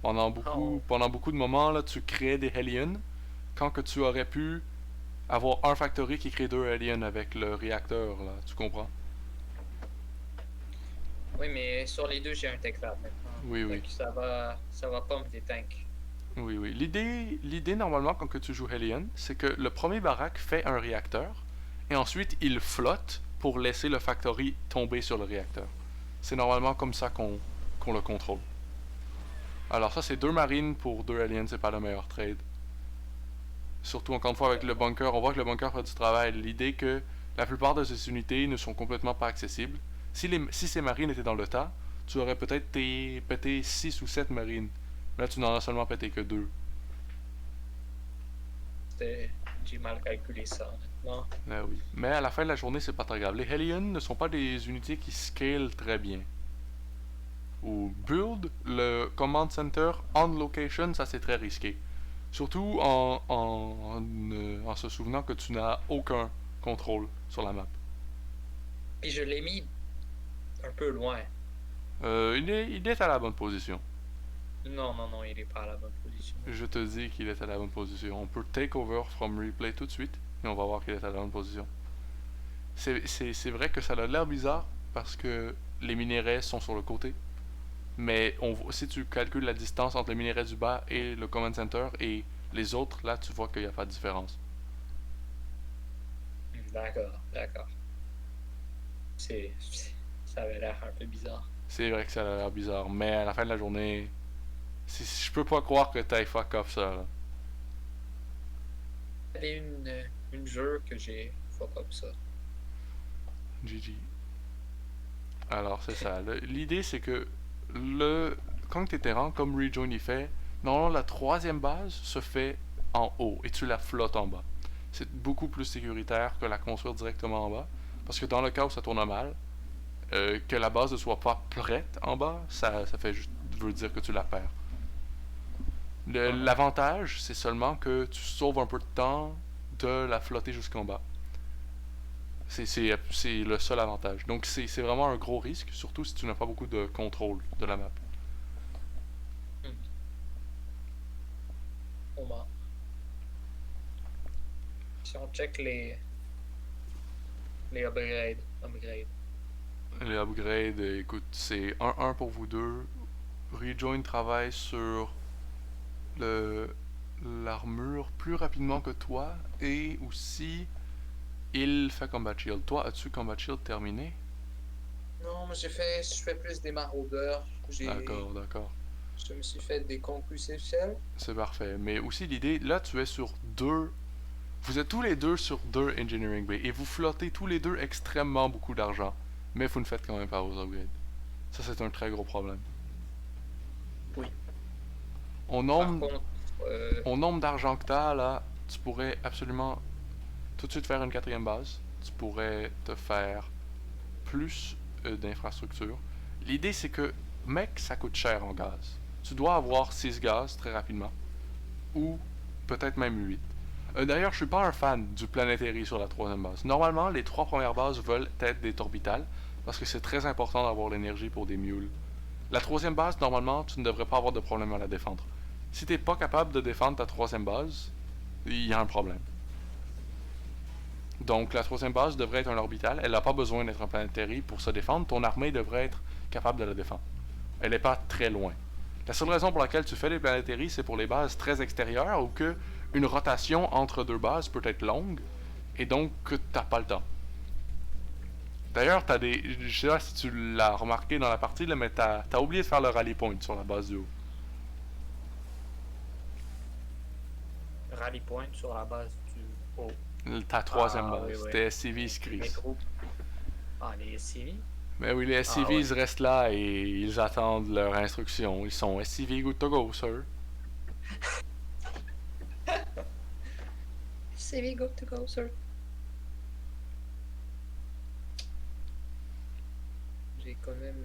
Pendant beaucoup de moments, là, tu crées des Hellions, quand que tu aurais pu avoir un factory qui crée 2 Hellions avec le réacteur, là, tu comprends? Oui, mais sur les deux, j'ai un tech lab maintenant. Oui, oui. Donc ça va pump des tanks. Oui, oui. L'idée normalement, quand que tu joues Hellion, c'est que le premier baraque fait un réacteur, et ensuite il flotte pour laisser le factory tomber sur le réacteur. C'est normalement comme ça qu'on le contrôle. Alors ça, c'est 2 marines pour 2 aliens, c'est pas le meilleur trade. Surtout encore une fois avec le bunker, on voit que le bunker fait du travail. L'idée que la plupart de ces unités ne sont complètement pas accessibles. Si ces marines étaient dans le tas, tu aurais peut-être pété 6 ou 7 marines. Là, tu n'en as seulement pété que 2. J'ai mal calculé ça, honnêtement. Oui. Mais à la fin de la journée, c'est pas très grave. Les Hellions ne sont pas des unités qui scalent très bien. Ou build le command center on location, ça c'est très risqué. Surtout en se souvenant que tu n'as aucun contrôle sur la map. Puis je l'ai mis un peu loin. Il est à la bonne position. Non, il est pas à la bonne position. Je te dis qu'il est à la bonne position. On peut take over from replay tout de suite et on va voir qu'il est à la bonne position. C'est vrai que ça a l'air bizarre parce que les minéraux sont sur le côté. Mais si tu calcules la distance entre les minéraux du bas et le command center et les autres, là tu vois qu'il n'y a pas de différence. D'accord. Ça avait l'air un peu bizarre. C'est vrai que ça a l'air bizarre, mais à la fin de la journée, je peux pas croire que t'ailles fuck off ça. Là. Il y avait une jeu que j'ai fuck up ça. GG. Alors c'est ça. L'idée c'est que quand tu es terrain, comme Rejoin y fait, normalement la 3e base se fait en haut et tu la flottes en bas. C'est beaucoup plus sécuritaire que la construire directement en bas. Parce que dans le cas où ça tourne mal, que la base ne soit pas prête en bas, ça veut dire que tu la perds. L'avantage, c'est seulement que tu sauves un peu de temps de la flotter jusqu'en bas. C'est le seul avantage. Donc c'est vraiment un gros risque, surtout si tu n'as pas beaucoup de contrôle de la map. Si on check les upgrades. Les upgrades, écoute, c'est 1-1 pour vous deux. Rejoin travaille sur l'armure plus rapidement que toi et aussi il fait Combat Shield. Toi, as-tu Combat Shield terminé? Non, moi je fais plus des maraudeurs. D'accord. Je me suis fait des conclusive shells. C'est parfait. Mais aussi l'idée, là tu es sur 2. Vous êtes tous les deux sur 2 Engineering Bay et vous flottez tous les deux extrêmement beaucoup d'argent. Mais vous ne faites quand même pas vos upgrades. Ça c'est un très gros problème. Oui. Au nombre d'argent que tu as là, tu pourrais absolument tout de suite faire une 4e base. Tu pourrais te faire plus d'infrastructures. L'idée c'est que, mec, ça coûte cher en gaz. Tu dois avoir 6 gaz très rapidement. Ou peut-être même 8. D'ailleurs, je suis pas un fan du Planetary sur la 3e base. Normalement, les 3 premières bases veulent être des orbitales, parce que c'est très important d'avoir l'énergie pour des mules. La 3e base, normalement, tu ne devrais pas avoir de problème à la défendre. Si t'es pas capable de défendre ta 3e base, il y a un problème. Donc la 3e base devrait être un orbital, elle n'a pas besoin d'être un Planetary pour se défendre, ton armée devrait être capable de la défendre. Elle n'est pas très loin. La seule raison pour laquelle tu fais des Planetary, c'est pour les bases très extérieures ou que une rotation entre 2 bases peut être longue et donc que t'as pas le temps. D'ailleurs, je sais pas si tu l'as remarqué dans la partie, là, mais t'as oublié de faire le rally point sur la base du haut. Rally point sur la base du haut. Ta 3e base, oui. c'était SCV Screes. Les SCV? Mais oui, les SCV, ils restent là et ils attendent leur instruction. Ils sont SCV good to go, sir. CV good to go, sir. J'ai quand même.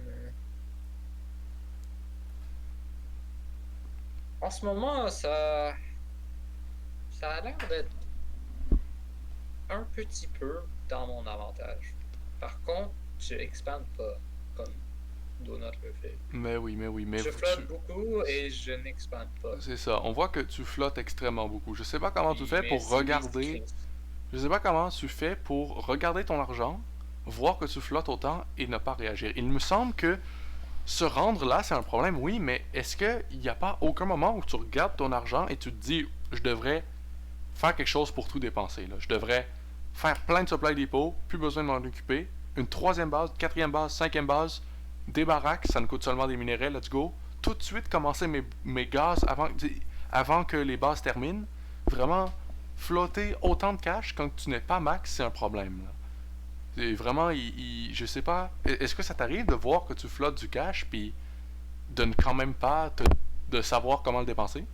En ce moment, ça a l'air d'être un petit peu dans mon avantage. Par contre, je expande pas comme Donut le fait. Mais oui, mais Je flotte beaucoup et je n'expande pas. c'est ça. On voit que tu flottes extrêmement beaucoup. Je sais pas comment tu fais Mais pour c'est regarder. triste. Je sais pas comment tu fais pour regarder ton argent, voir que tu flottes autant et ne pas réagir. Il me semble que se rendre là, c'est un problème, oui, mais est-ce qu'il n'y a pas aucun moment où tu regardes ton argent et tu te dis, je devrais faire quelque chose pour tout dépenser, là. Je devrais faire plein de supply depot, plus besoin de m'en occuper, une troisième base, quatrième base, cinquième base, des baraques, ça ne coûte seulement des minerais, let's go. Tout de suite commencer mes gaz avant que les bases terminent. Vraiment, flotter autant de cash quand tu n'es pas max, c'est un problème, là. C'est vraiment, je sais pas. Est-ce que ça t'arrive de voir que tu flottes du cash puis de ne quand même pas de savoir comment le dépenser?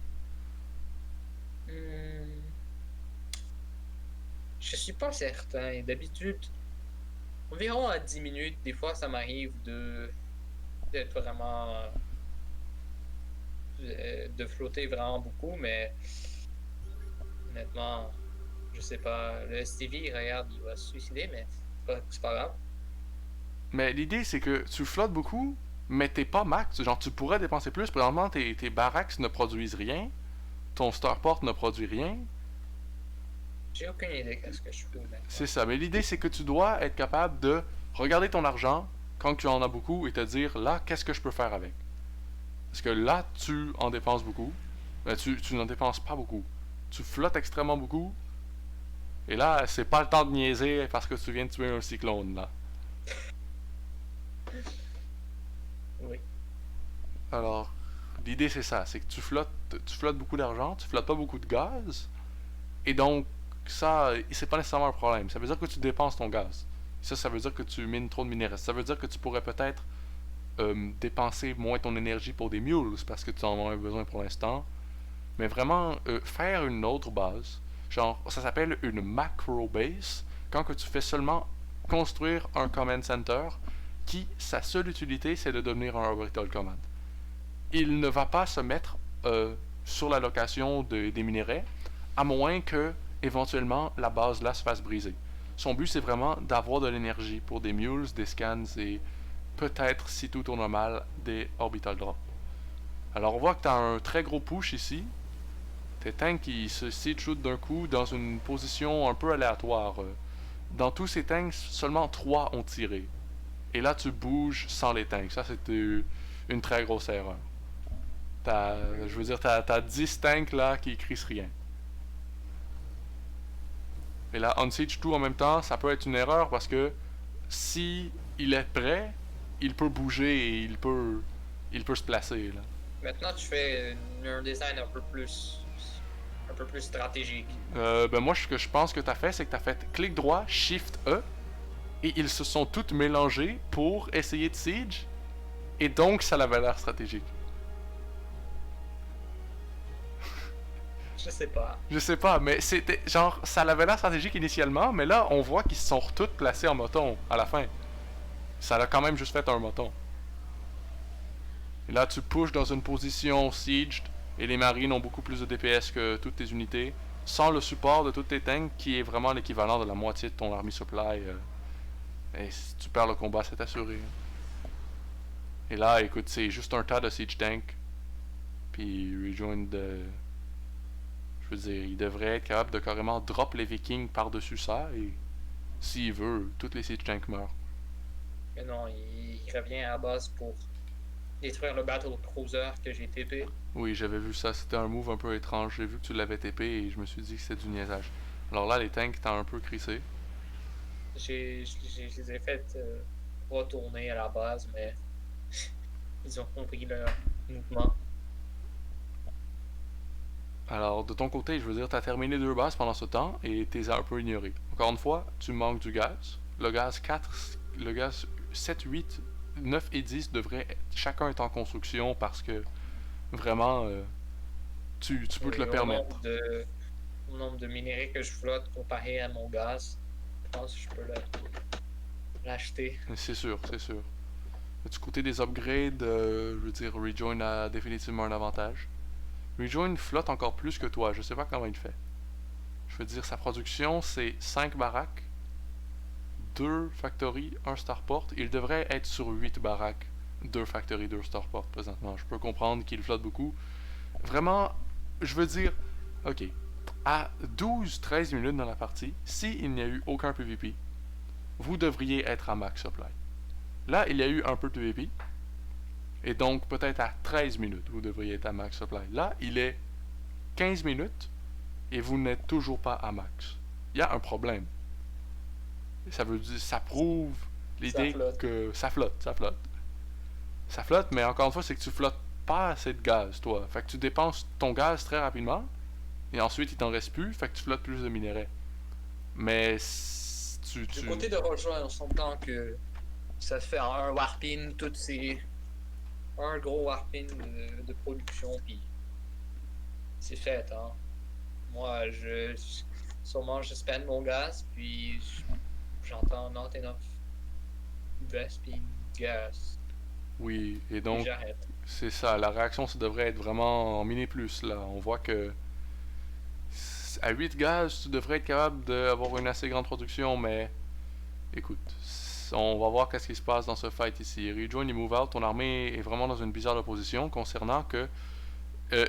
Hmm, je suis pas certain. D'habitude, environ à 10 minutes, des fois, ça m'arrive d'être vraiment. De flotter vraiment beaucoup, mais honnêtement, je sais pas. Le Stevie, regarde, il va se suicider, mais c'est pas grave. Mais l'idée, c'est que tu flottes beaucoup, mais t'es pas max. Genre, tu pourrais dépenser plus. Présentement, tes barracks ne produisent rien. Ton starport ne produit rien. J'ai aucune idée qu'est-ce que je fais maintenant. C'est ça. Mais l'idée, c'est que tu dois être capable de regarder ton argent quand tu en as beaucoup et te dire, là, qu'est-ce que je peux faire avec? Parce que là, tu en dépenses beaucoup. Mais tu n'en dépenses pas beaucoup. Tu flottes extrêmement beaucoup. Et là, c'est pas le temps de niaiser parce que tu viens de tuer un cyclone, là. Oui. Alors, l'idée c'est ça, c'est que tu flottes beaucoup d'argent, tu flottes pas beaucoup de gaz, et donc ça, c'est pas nécessairement un problème. Ça veut dire que tu dépenses ton gaz. Ça veut dire que tu mines trop de minerais. Ça veut dire que tu pourrais peut-être dépenser moins ton énergie pour des mules parce que tu en as besoin pour l'instant. Mais vraiment, faire une autre base, genre, ça s'appelle une macro base, quand que tu fais seulement construire un command center qui, sa seule utilité, c'est de devenir un orbital command. Il ne va pas se mettre sur la location des minerais, à moins que, éventuellement, la base là se fasse briser. Son but, c'est vraiment d'avoir de l'énergie pour des mules, des scans et peut-être, si tout tourne mal, des orbital drops. Alors on voit que tu as un très gros push ici. Tes tanks qui se siege d'un coup dans une position un peu aléatoire. Dans tous ces tanks, seulement 3 ont tiré. Et là, tu bouges sans les tanks. Ça, c'était une très grosse erreur. Je veux dire, t'as 10 tanks là qui crissent rien. Et là, on siege tout en même temps, ça peut être une erreur parce que si il est prêt, il peut bouger et il peut se placer là. Maintenant, tu fais un design un peu plus stratégique. Ben moi, ce que je pense que t'as fait, c'est que t'as fait clic droit, shift E, et ils se sont tous mélangés pour essayer de siege, et donc ça avait l'air stratégique. Je sais pas. Je sais pas, mais c'était genre, ça avait l'air stratégique initialement, mais là, on voit qu'ils se sont tous placés en moton à la fin. Ça a quand même juste fait un moton. Et là, tu pushes dans une position sieged, et les marines ont beaucoup plus de DPS que toutes tes unités, sans le support de tous tes tanks, qui est vraiment l'équivalent de la moitié de ton army supply. Et si tu perds le combat, c'est assuré. Et là, écoute, c'est juste un tas de siege tank. Puis rejoin de... Je veux dire, il devrait être capable de carrément drop les vikings par-dessus ça, et s'il veut, tous les siege tanks meurent. Mais non, il revient à la base pour détruire le battle cruiser que j'ai TP. Oui, j'avais vu ça, c'était un move un peu étrange. J'ai vu que tu l'avais TP et je me suis dit que c'était du niaisage. Alors là, les tanks t'ont un peu crissé. Je les ai fait retourner à la base, mais ils ont compris leur mouvement. Alors, de ton côté, je veux dire, t'as terminé 2 bases pendant ce temps et t'es un peu ignoré. Encore une fois, tu manques du gaz. Le gaz 7, 8, 9 et 10 devraient chacun être en construction parce que vraiment, tu peux te le permettre. au nombre de minéraux que je flotte comparé à mon gaz. Je pense que je peux l'acheter. C'est sûr, c'est sûr. Du côté des upgrades, je veux dire, Rejoin a définitivement un avantage. Rejoin flotte encore plus que toi, je sais pas comment il fait. Je veux dire, sa production, c'est 5 baraques, 2 factories, 1 starport. Il devrait être sur 8 baraques, 2 factories, 2 starport présentement. Je peux comprendre qu'il flotte beaucoup. Vraiment, je veux dire, ok, à 12-13 minutes dans la partie, s'il n'y a eu aucun PvP, vous devriez être à max supply. Là, il y a eu un peu de PvP, et donc peut-être à 13 minutes, vous devriez être à max supply. Là, il est 15 minutes, et vous n'êtes toujours pas à max. Il y a un problème. Ça veut dire, ça prouve l'idée que ça flotte, ça flotte. Ça flotte, mais encore une fois, c'est que tu flottes pas assez de gaz, toi. Fait que tu dépenses ton gaz très rapidement, et ensuite il t'en reste plus, fait que tu flottes plus de minerais. Mais Du côté de Rejoin, on s'entend que ça fait un warpin, un gros warpin de production, puis c'est fait, hein. Moi, sûrement, je spend mon gaz, puis j'entends not enough Vespine gas. Oui, et donc, J'arrête. c'est ça, la réaction, ça devrait être vraiment en miné plus, là. On voit que à 8 gaz, tu devrais être capable d'avoir une assez grande production, mais écoute, on va voir qu'est-ce qui se passe dans ce fight ici. Rejoin et move out, ton armée est vraiment dans une bizarre opposition concernant que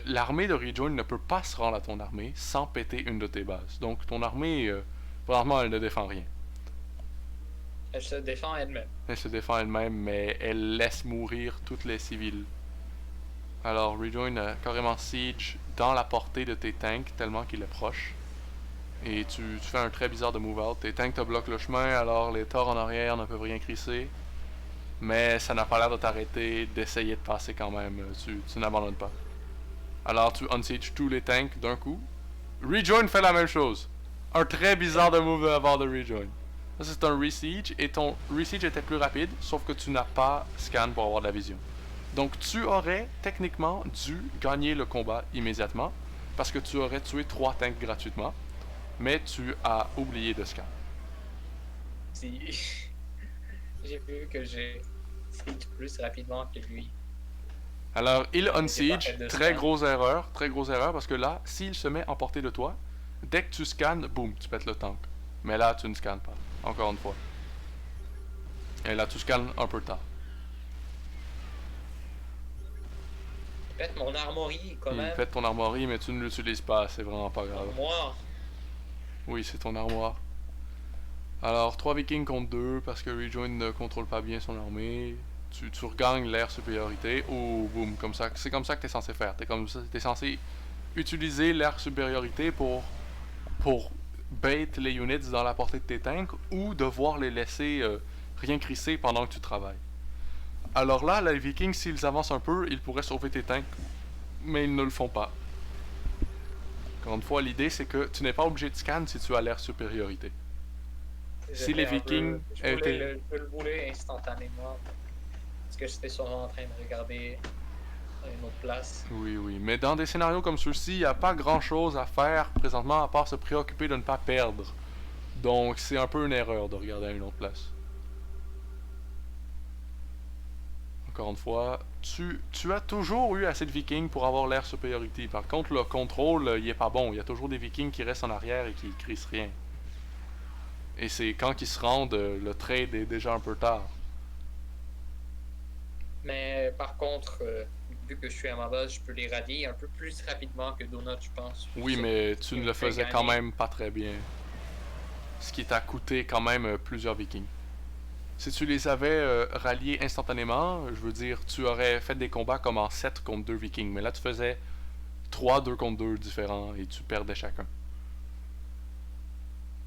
l'armée de Rejoin ne peut pas se rendre à ton armée sans péter une de tes bases. Donc ton armée, vraiment, elle ne défend rien. Elle se défend elle-même. Elle se défend elle-même, mais elle laisse mourir toutes les civils. Alors Rejoin a carrément siege dans la portée de tes tanks tellement qu'il est proche. Et tu fais un très bizarre de move out. Tes tanks te bloquent le chemin, alors les torts en arrière ne peuvent rien crisser. Mais ça n'a pas l'air de t'arrêter d'essayer de passer quand même. Tu n'abandonnes pas. Alors tu unsiege tous les tanks d'un coup. Rejoin fait la même chose. Un très bizarre de move de la part de Rejoin. Ça c'est un resiege et ton resiege était plus rapide, sauf que tu n'as pas scan pour avoir de la vision. Donc tu aurais techniquement dû gagner le combat immédiatement parce que tu aurais tué 3 tanks gratuitement, mais tu as oublié de scan. Si j'ai vu que j'ai siege plus rapidement que lui. Alors il J'ai pas unsiege, fait de très scan. grosse erreur parce que là, s'il se met en portée de toi, dès que tu scannes, boum, tu pètes le tank. Mais là, tu ne scannes pas, encore une fois. Et là, tu scannes un peu tard. Pète mon armory quand Il même. pète ton armoirie, mais tu ne l'utilises pas, c'est vraiment pas grave. Moi, Oui, c'est ton armoire. Alors, 3 vikings contre 2 parce que Rejoin ne contrôle pas bien son armée. Tu regagnes l'air supériorité. Oh, boum, comme ça. C'est comme ça que t'es censé faire. T'es censé utiliser l'air supériorité pour bait les units dans la portée de tes tanks ou devoir les laisser rien crisser pendant que tu travailles. Alors là, les vikings, s'ils avancent un peu, ils pourraient sauver tes tanks. Mais ils ne le font pas. Encore une fois, l'idée c'est que tu n'es pas obligé de scan si tu as l'air supériorité. Si les Vikings étaient... Je le voulais instantanément. Parce que j'étais sûrement en train de regarder à une autre place. Oui, mais dans des scénarios comme ceux-ci, il n'y a pas grand-chose à faire présentement à part se préoccuper de ne pas perdre. Donc c'est un peu une erreur de regarder à une autre place. Encore une fois, tu as toujours eu assez de vikings pour avoir l'air supériorité. Par contre, le contrôle, il est pas bon. Il y a toujours des vikings qui restent en arrière et qui crissent rien. Et c'est quand ils se rendent, le trade est déjà un peu tard. Mais par contre, vu que je suis à ma base, je peux les rallier un peu plus rapidement que Donut, je pense. Oui, Ça, mais tu qui ne me le fait faisais quand gagner. même pas très bien. Ce qui t'a coûté quand même plusieurs vikings. Si tu les avais ralliés instantanément, je veux dire, tu aurais fait des combats comme en 7 contre 2 vikings. Mais là, tu faisais 3 2 contre 2 différents et tu perdais chacun.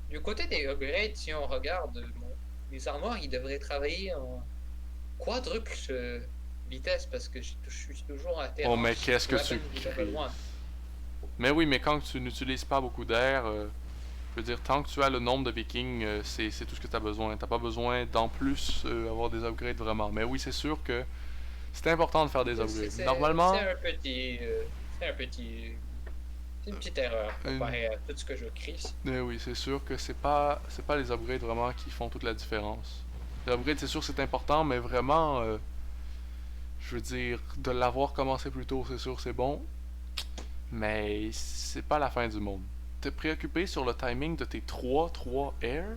Du côté des upgrades, si on regarde, les armoires, ils devraient travailler en quadruple vitesse parce que je suis toujours à terre. Oh, mais qu'est-ce que tu cries? Mais oui, mais quand tu n'utilises pas beaucoup d'air, je veux dire, tant que tu as le nombre de vikings, c'est tout ce que tu as besoin. T'as pas besoin d'en plus avoir des upgrades vraiment. Mais oui, c'est sûr que c'est important de faire des upgrades. Normalement, C'est un petit C'est une petite erreur comparé à tout ce que je crie. Oui, c'est sûr que c'est pas les upgrades vraiment qui font toute la différence. Les upgrades, c'est sûr c'est important, mais vraiment, je veux dire, de l'avoir commencé plus tôt, c'est sûr c'est bon, mais c'est pas la fin du monde. Te préoccuper sur le timing de tes 3 air,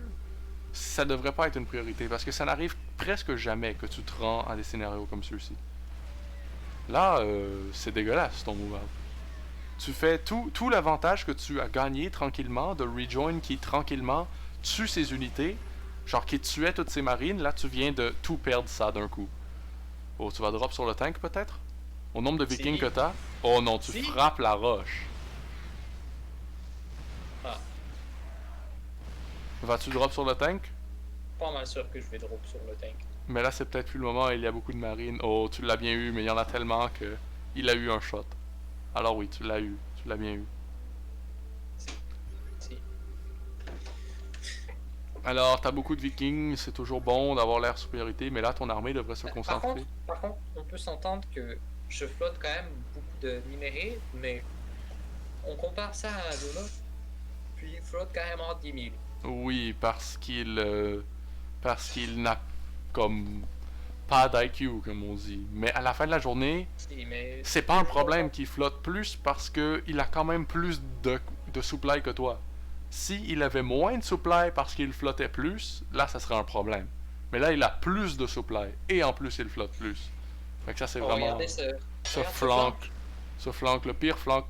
ça devrait pas être une priorité, parce que ça n'arrive presque jamais que tu te rends à des scénarios comme ceux-ci. Là, c'est dégueulasse ton move out. Tu fais tout l'avantage que tu as gagné tranquillement de Rejoin qui tranquillement tue ses unités, genre qui tuait toutes ses marines, là tu viens de tout perdre ça d'un coup. Oh, tu vas drop sur le tank peut-être? Au nombre de vikings Si. que t'as? Oh non, tu Si. frappes la roche. Ah, Vas-tu drop sur le tank? pas mal sûr que je vais drop sur le tank. Mais là c'est peut-être plus le moment, il y a beaucoup de marines. Oh, tu l'as bien eu, mais il y en a tellement que il a eu un shot. Alors oui, tu l'as eu, tu l'as bien eu. Si. Alors, t'as beaucoup de vikings, c'est toujours bon d'avoir l'air supériorité, mais là, ton armée devrait se Par concentrer. contre, on peut s'entendre que je flotte quand même beaucoup de minéraux, mais on compare ça à Luna, puis il flotte carrément 10 000. Oui, parce qu'il n'a comme pas d'IQ, comme on dit. Mais à la fin de la journée, Si, mais c'est pas un problème qu'il flotte plus parce que il a quand même plus de supply que toi. Si il avait moins de supply parce qu'il flottait plus, là, ça serait un problème. Mais là, il a plus de supply et en plus, il flotte plus. Fait que ça, c'est Oh, vraiment regardez ce regarde flank, le pire flank.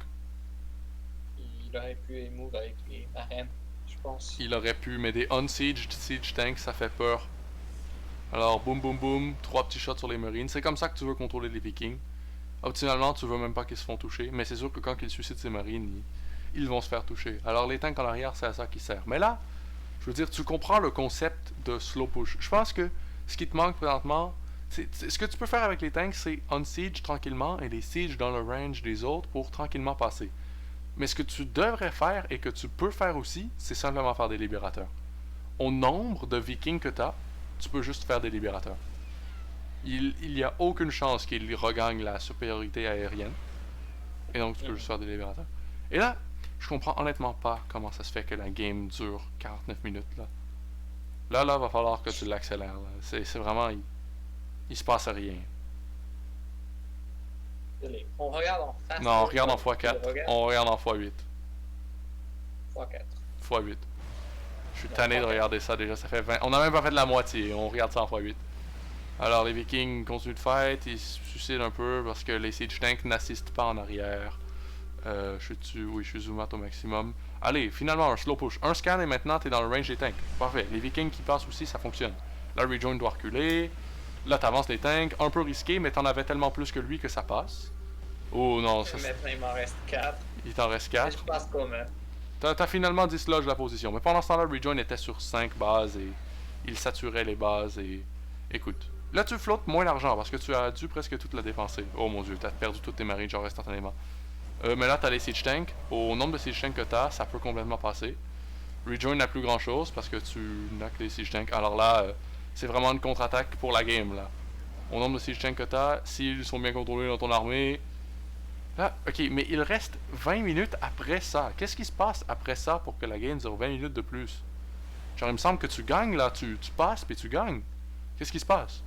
Il aurait pu move avec les marines, je pense. Il aurait pu, mais des unsieged siege tanks, ça fait peur. Alors, boum boum boum, 3 petits shots sur les marines. C'est comme ça que tu veux contrôler les vikings. Optimalement, tu veux même pas qu'ils se font toucher, mais c'est sûr que quand ils suicident ces marines, ils vont se faire toucher. Alors, les tanks en arrière, c'est à ça qu'ils servent. Mais là, je veux dire, tu comprends le concept de slow push. Je pense que ce qui te manque présentement, ce que tu peux faire avec les tanks, c'est unsiege tranquillement et les siege dans le range des autres pour tranquillement passer. Mais ce que tu devrais faire et que tu peux faire aussi, c'est simplement faire des libérateurs. Au nombre de vikings que tu as, tu peux juste faire des libérateurs. Il n'y a aucune chance qu'il regagne la supériorité aérienne. Et donc, tu peux juste faire des libérateurs. Et là, je comprends honnêtement pas comment ça se fait que la game dure 49 minutes. Là, va falloir que tu l'accélères. C'est vraiment... Il se passe rien. Désolé. On regarde en face. Non, on regarde en x4. On regarde en x8. x4. x8. Je suis tanné de regarder ça déjà, ça fait 20... On n'a même pas fait de la moitié, on regarde ça en x8. Alors les vikings continuent de fight, ils se suicident un peu parce que les siege tanks n'assistent pas en arrière. Oui, je suis zoom out au maximum. Allez, finalement un slow push. Un scan et maintenant t'es dans le range des tanks. Parfait, les vikings qui passent aussi, ça fonctionne. Là, Rejoin doit reculer. Là, t'avances les tanks, un peu risqué, mais t'en avais tellement plus que lui que ça passe. Oh non, ça Maintenant, il m'en reste 4. il t'en reste Je 4. passe comment? T'as finalement dislodge la position. Mais pendant ce temps-là, Rejoin était sur 5 bases et il saturait les bases et... Écoute. Là, tu flottes moins d'argent parce que tu as dû presque tout la dépenser. Oh mon dieu, t'as perdu toutes tes marines genre instantanément. Mais là, t'as les siege tanks. Au nombre de siege tanks que t'as, ça peut complètement passer. Rejoin n'a plus grand chose parce que tu n'as que les siege tanks. Alors là, c'est vraiment une contre-attaque pour la game là. Au nombre de siege tanks que t'as, s'ils sont bien contrôlés dans ton armée... Ah, ok, mais il reste 20 minutes après ça. Qu'est-ce qui se passe après ça pour que la game dure 20 minutes de plus? Genre, il me semble que tu gagnes là, tu passes puis tu gagnes. Qu'est-ce qui se passe?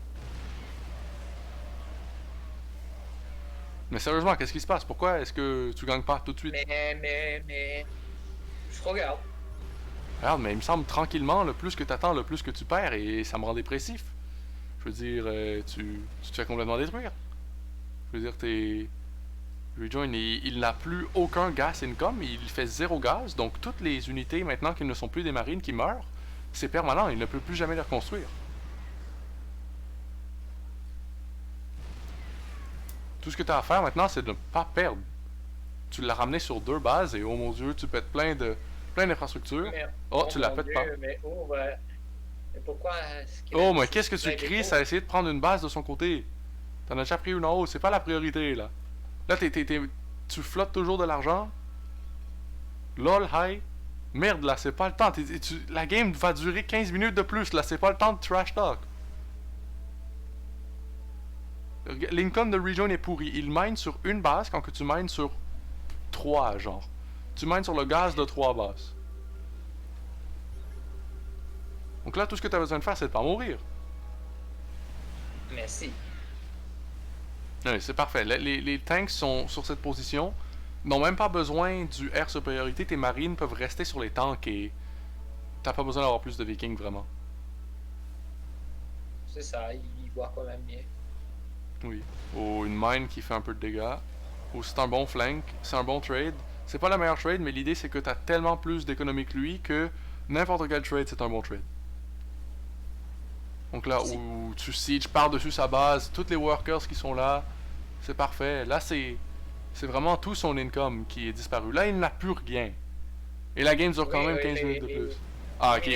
Mais sérieusement, qu'est-ce qui se passe? Pourquoi est-ce que tu gagnes pas tout de suite? Mais... Je regarde. Regarde, mais il me semble tranquillement, le plus que t'attends, le plus que tu perds et ça me rend dépressif. Je veux dire, tu te fais complètement détruire. Je veux dire, Rejoin, il n'a plus aucun gas income, il fait 0 gaz, donc toutes les unités maintenant qui ne sont plus des marines qui meurent, c'est permanent, il ne peut plus jamais les reconstruire. Tout ce que tu as à faire maintenant, c'est de ne pas perdre. Tu l'as ramené sur 2 bases et oh mon dieu, tu pètes plein d'infrastructures. Oh, tu la pètes pas. Mais mais pourquoi Oh, mais qu'est-ce que tu cries? Ça a essayé de prendre une base de son côté. T'en as déjà pris une en haut, c'est pas la priorité là. Là, tu flottes toujours de l'argent. LOL, hi. Merde, là, c'est pas le temps. La game va durer 15 minutes de plus, là, c'est pas le temps de trash talk. L'income de Rejoin est pourri. Il mine sur une base quand que tu mines sur 3, genre. tu mines sur le gaz de 3 bases. Donc là, tout ce que tu as besoin de faire, c'est de pas mourir. Merci. Oui, c'est parfait. Les tanks sont sur cette position, n'ont même pas besoin du air supériorité. Tes marines peuvent rester sur les tanks et t'as pas besoin d'avoir plus de vikings vraiment. C'est ça, il voit quand même bien. Oui. Ou une mine qui fait un peu de dégâts. Ou c'est un bon flank, c'est un bon trade. C'est pas la meilleure trade, mais l'idée c'est que t'as tellement plus d'économie que lui que n'importe quel trade c'est un bon trade. Donc là où tu siege par-dessus sa base, tous les workers qui sont là, c'est parfait. Là c'est vraiment tout son income qui est disparu. Là il n'a plus rien. Et la game dure quand même 15 minutes de plus. Ah ok.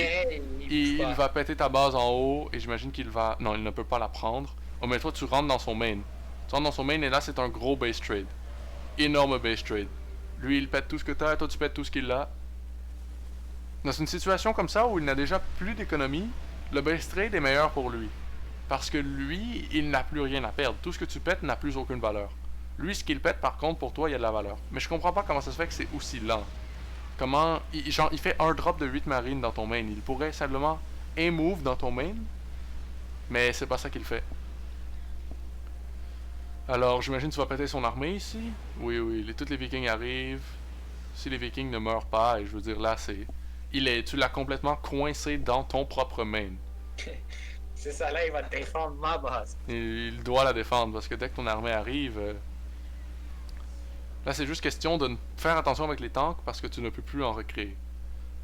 Il va péter ta base en haut et j'imagine qu'il va... Non, il ne peut pas la prendre. Oh mais toi tu rentres dans son main. Tu rentres dans son main et là c'est un gros base trade. Énorme base trade. Lui il pète tout ce que t'as, toi tu pètes tout ce qu'il a. Dans une situation comme ça où il n'a déjà plus d'économie, le base trade est meilleur pour lui. Parce que lui, il n'a plus rien à perdre. Tout ce que tu pètes n'a plus aucune valeur. Lui, ce qu'il pète, par contre, pour toi, il y a de la valeur. Mais je comprends pas comment ça se fait que c'est aussi lent. Comment... Genre, il fait un drop de 8 marines dans ton main. Il pourrait simplement un move dans ton main. Mais c'est pas ça qu'il fait. Alors, j'imagine que tu vas péter son armée ici. Oui, oui, tous les vikings arrivent. Si les vikings ne meurent pas, et je veux dire, là, c'est... Tu l'as complètement coincé dans ton propre main. C'est ça, là, il va défendre ma base. Et il doit la défendre, parce que dès que ton armée arrive... Là, c'est juste question de faire attention avec les tanks, parce que tu ne peux plus en recréer.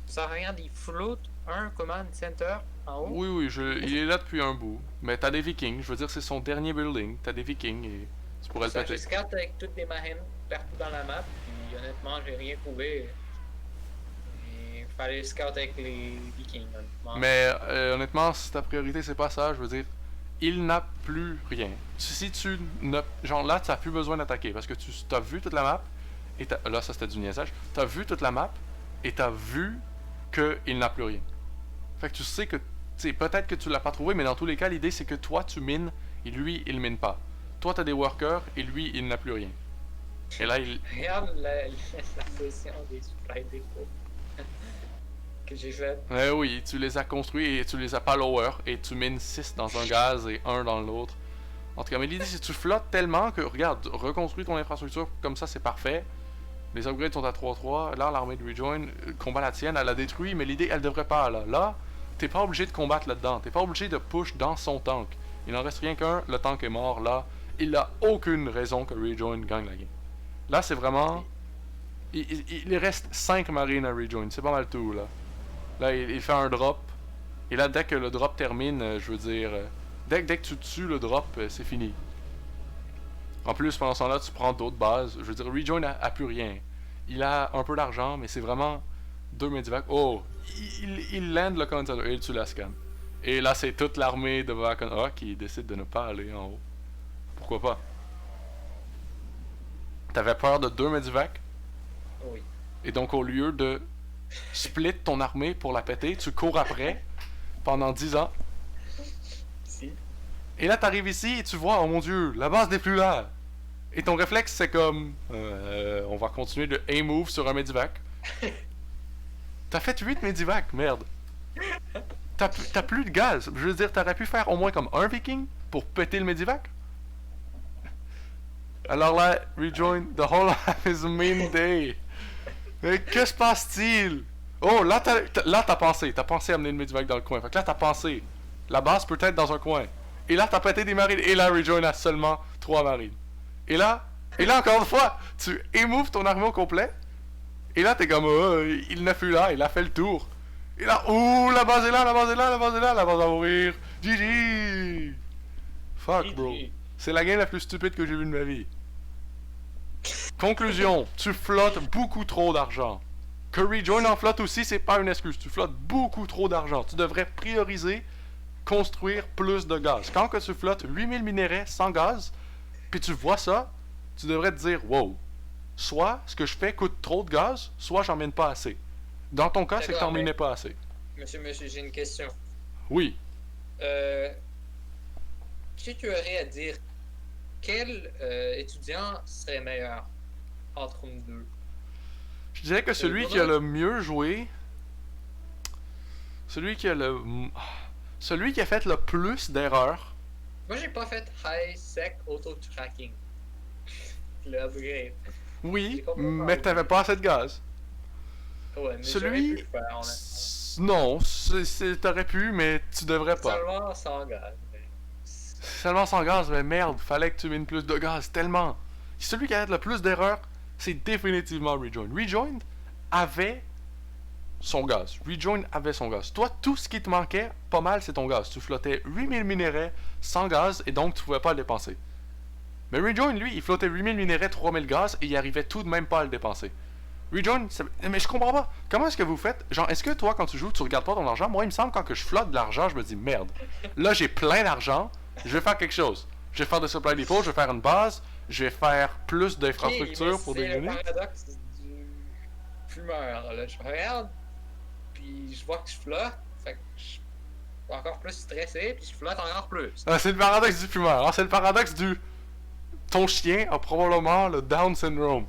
Ça regarde, il flotte un command center en haut. Oui, oui, il est là depuis un bout. Mais t'as des vikings, je veux dire, c'est son dernier building. T'as des vikings, et tu pourrais le Ça, péter. je scout avec toutes les marines partout dans la map, puis honnêtement, j'ai rien trouvé. Il fallait scout avec les vikings, honnêtement. Mais honnêtement, si ta priorité c'est pas ça, je veux dire, il n'a plus rien. Si tu n'as... Genre là, tu n'as plus besoin d'attaquer parce que tu as vu toute la map, et là ça c'était du niaisage, tu as vu toute la map, et tu as vu qu'il n'a plus rien. Fait que tu sais que, tu sais, peut-être que tu l'as pas trouvé, mais dans tous les cas, l'idée c'est que toi tu mines, et lui il mine pas. Toi tu as des workers, et lui il n'a plus rien. Et là il... Regarde la session des supply dépôts que j'ai faite. Oui, tu les as construits et tu les as pas lower et tu mines 6 dans un gaz et 1 dans l'autre. En tout cas, mais l'idée c'est que tu flottes tellement que, regarde, reconstruis ton infrastructure comme ça, c'est parfait. Les upgrades sont à 3-3. Là, l'armée de Rejoin combat la tienne, elle la détruit, mais l'idée, elle devrait pas là. Là, t'es pas obligé de combattre là-dedans. T'es pas obligé de push dans son tank. Il n'en reste rien qu'un, le tank est mort. Là, il a aucune raison que Rejoin gagne la game. Là, c'est vraiment... Il reste 5 marines à Rejoin, c'est pas mal tout, là. Là, il fait un drop. Et là, dès que le drop termine, je veux dire... Dès que tu tues le drop, c'est fini. En plus, pendant ce temps-là, tu prends d'autres bases. Je veux dire, Rejoin a plus rien. Il a un peu d'argent, mais c'est vraiment 2 medivacs. Oh! Il land le counter et tu la scannes. Et là, c'est toute l'armée de Vakon A qui décide de ne pas aller en haut. Pourquoi pas? T'avais peur de 2 medivacs? Oui. Et donc, au lieu de split ton armée pour la péter, tu cours après pendant 10 ans. Si. Et là, t'arrives ici et tu vois, oh mon dieu, la base n'est plus là. Et ton réflexe, c'est comme, on va continuer de A-move sur un medivac. T'as fait 8 medivacs, merde. T'as plus de gaz. Je veux dire, t'aurais pu faire au moins comme un viking pour péter le medivac. Alors là, rejoin, the whole half is a main day. Mais que se passe-t-il? Oh, là t'as pensé à amener le medivac dans le coin. Fait que là t'as pensé, la base peut être dans un coin. Et là t'as pété des marines, et là rejoin a seulement 3 marines. Et là encore une fois, tu émouves ton armée au complet. Et là t'es comme, il n'a plus là, il a fait le tour. Et là, ouh, la base est là, la base est là, la base est là, la base va mourir. GG. Fuck bro. C'est la game la plus stupide que j'ai vue de ma vie. Conclusion, tu flottes beaucoup trop d'argent. Que Rejoin en flotte aussi, c'est pas une excuse. Tu flottes beaucoup trop d'argent. Tu devrais prioriser construire plus de gaz. Quand que tu flottes 8000 minéraux sans gaz, puis tu vois ça, tu devrais te dire, wow, soit ce que je fais coûte trop de gaz, soit j'en mine pas assez. Dans ton cas, c'est que t'en minais pas assez. Monsieur, j'ai une question. Oui. Si tu aurais à dire quel étudiant serait meilleur entre nous deux? Je dirais que celui qui a le mieux joué... Celui qui a le... Celui qui a fait le plus d'erreurs... Moi, j'ai pas fait high sec auto-tracking. Le upgrade. Oui, J'ai complètement mais oublié. t'avais pas assez de gaz. Ouais, mais Celui- j'aurais pu le faire, honnêtement. Non, t'aurais pu, mais tu devrais pas. Seulement sans gaz. mais- Seulement sans gaz, mais merde, fallait que tu mines plus de gaz, tellement. Celui qui a fait le plus d'erreurs, c'est définitivement Rejoin. Rejoin avait son gaz. Rejoin avait son gaz. Toi, tout ce qui te manquait, pas mal, c'est ton gaz. Tu flottais 8000 minéraux sans gaz et donc tu pouvais pas le dépenser. Mais Rejoin, lui, il flottait 8000 minéraux, 3000 gaz et il arrivait tout de même pas à le dépenser. Rejoin, mais je comprends pas. Comment est-ce que vous faites? Genre, est-ce que toi, quand tu joues, tu regardes pas ton argent? Moi, il me semble, quand que je flotte de l'argent, je me dis merde. Là, j'ai plein d'argent, je vais faire quelque chose. Je vais faire des supply depots, je vais faire une base, je vais faire plus d'infrastructures Ok, pour mais déjeuner. c'est le paradoxe du fumeur. Là. Je regarde, puis je vois que je flotte, fait que je suis encore plus stressé, puis je flotte encore plus. Ah, c'est le paradoxe du fumeur. Ah, c'est le paradoxe du... Ton chien a probablement le Down syndrome.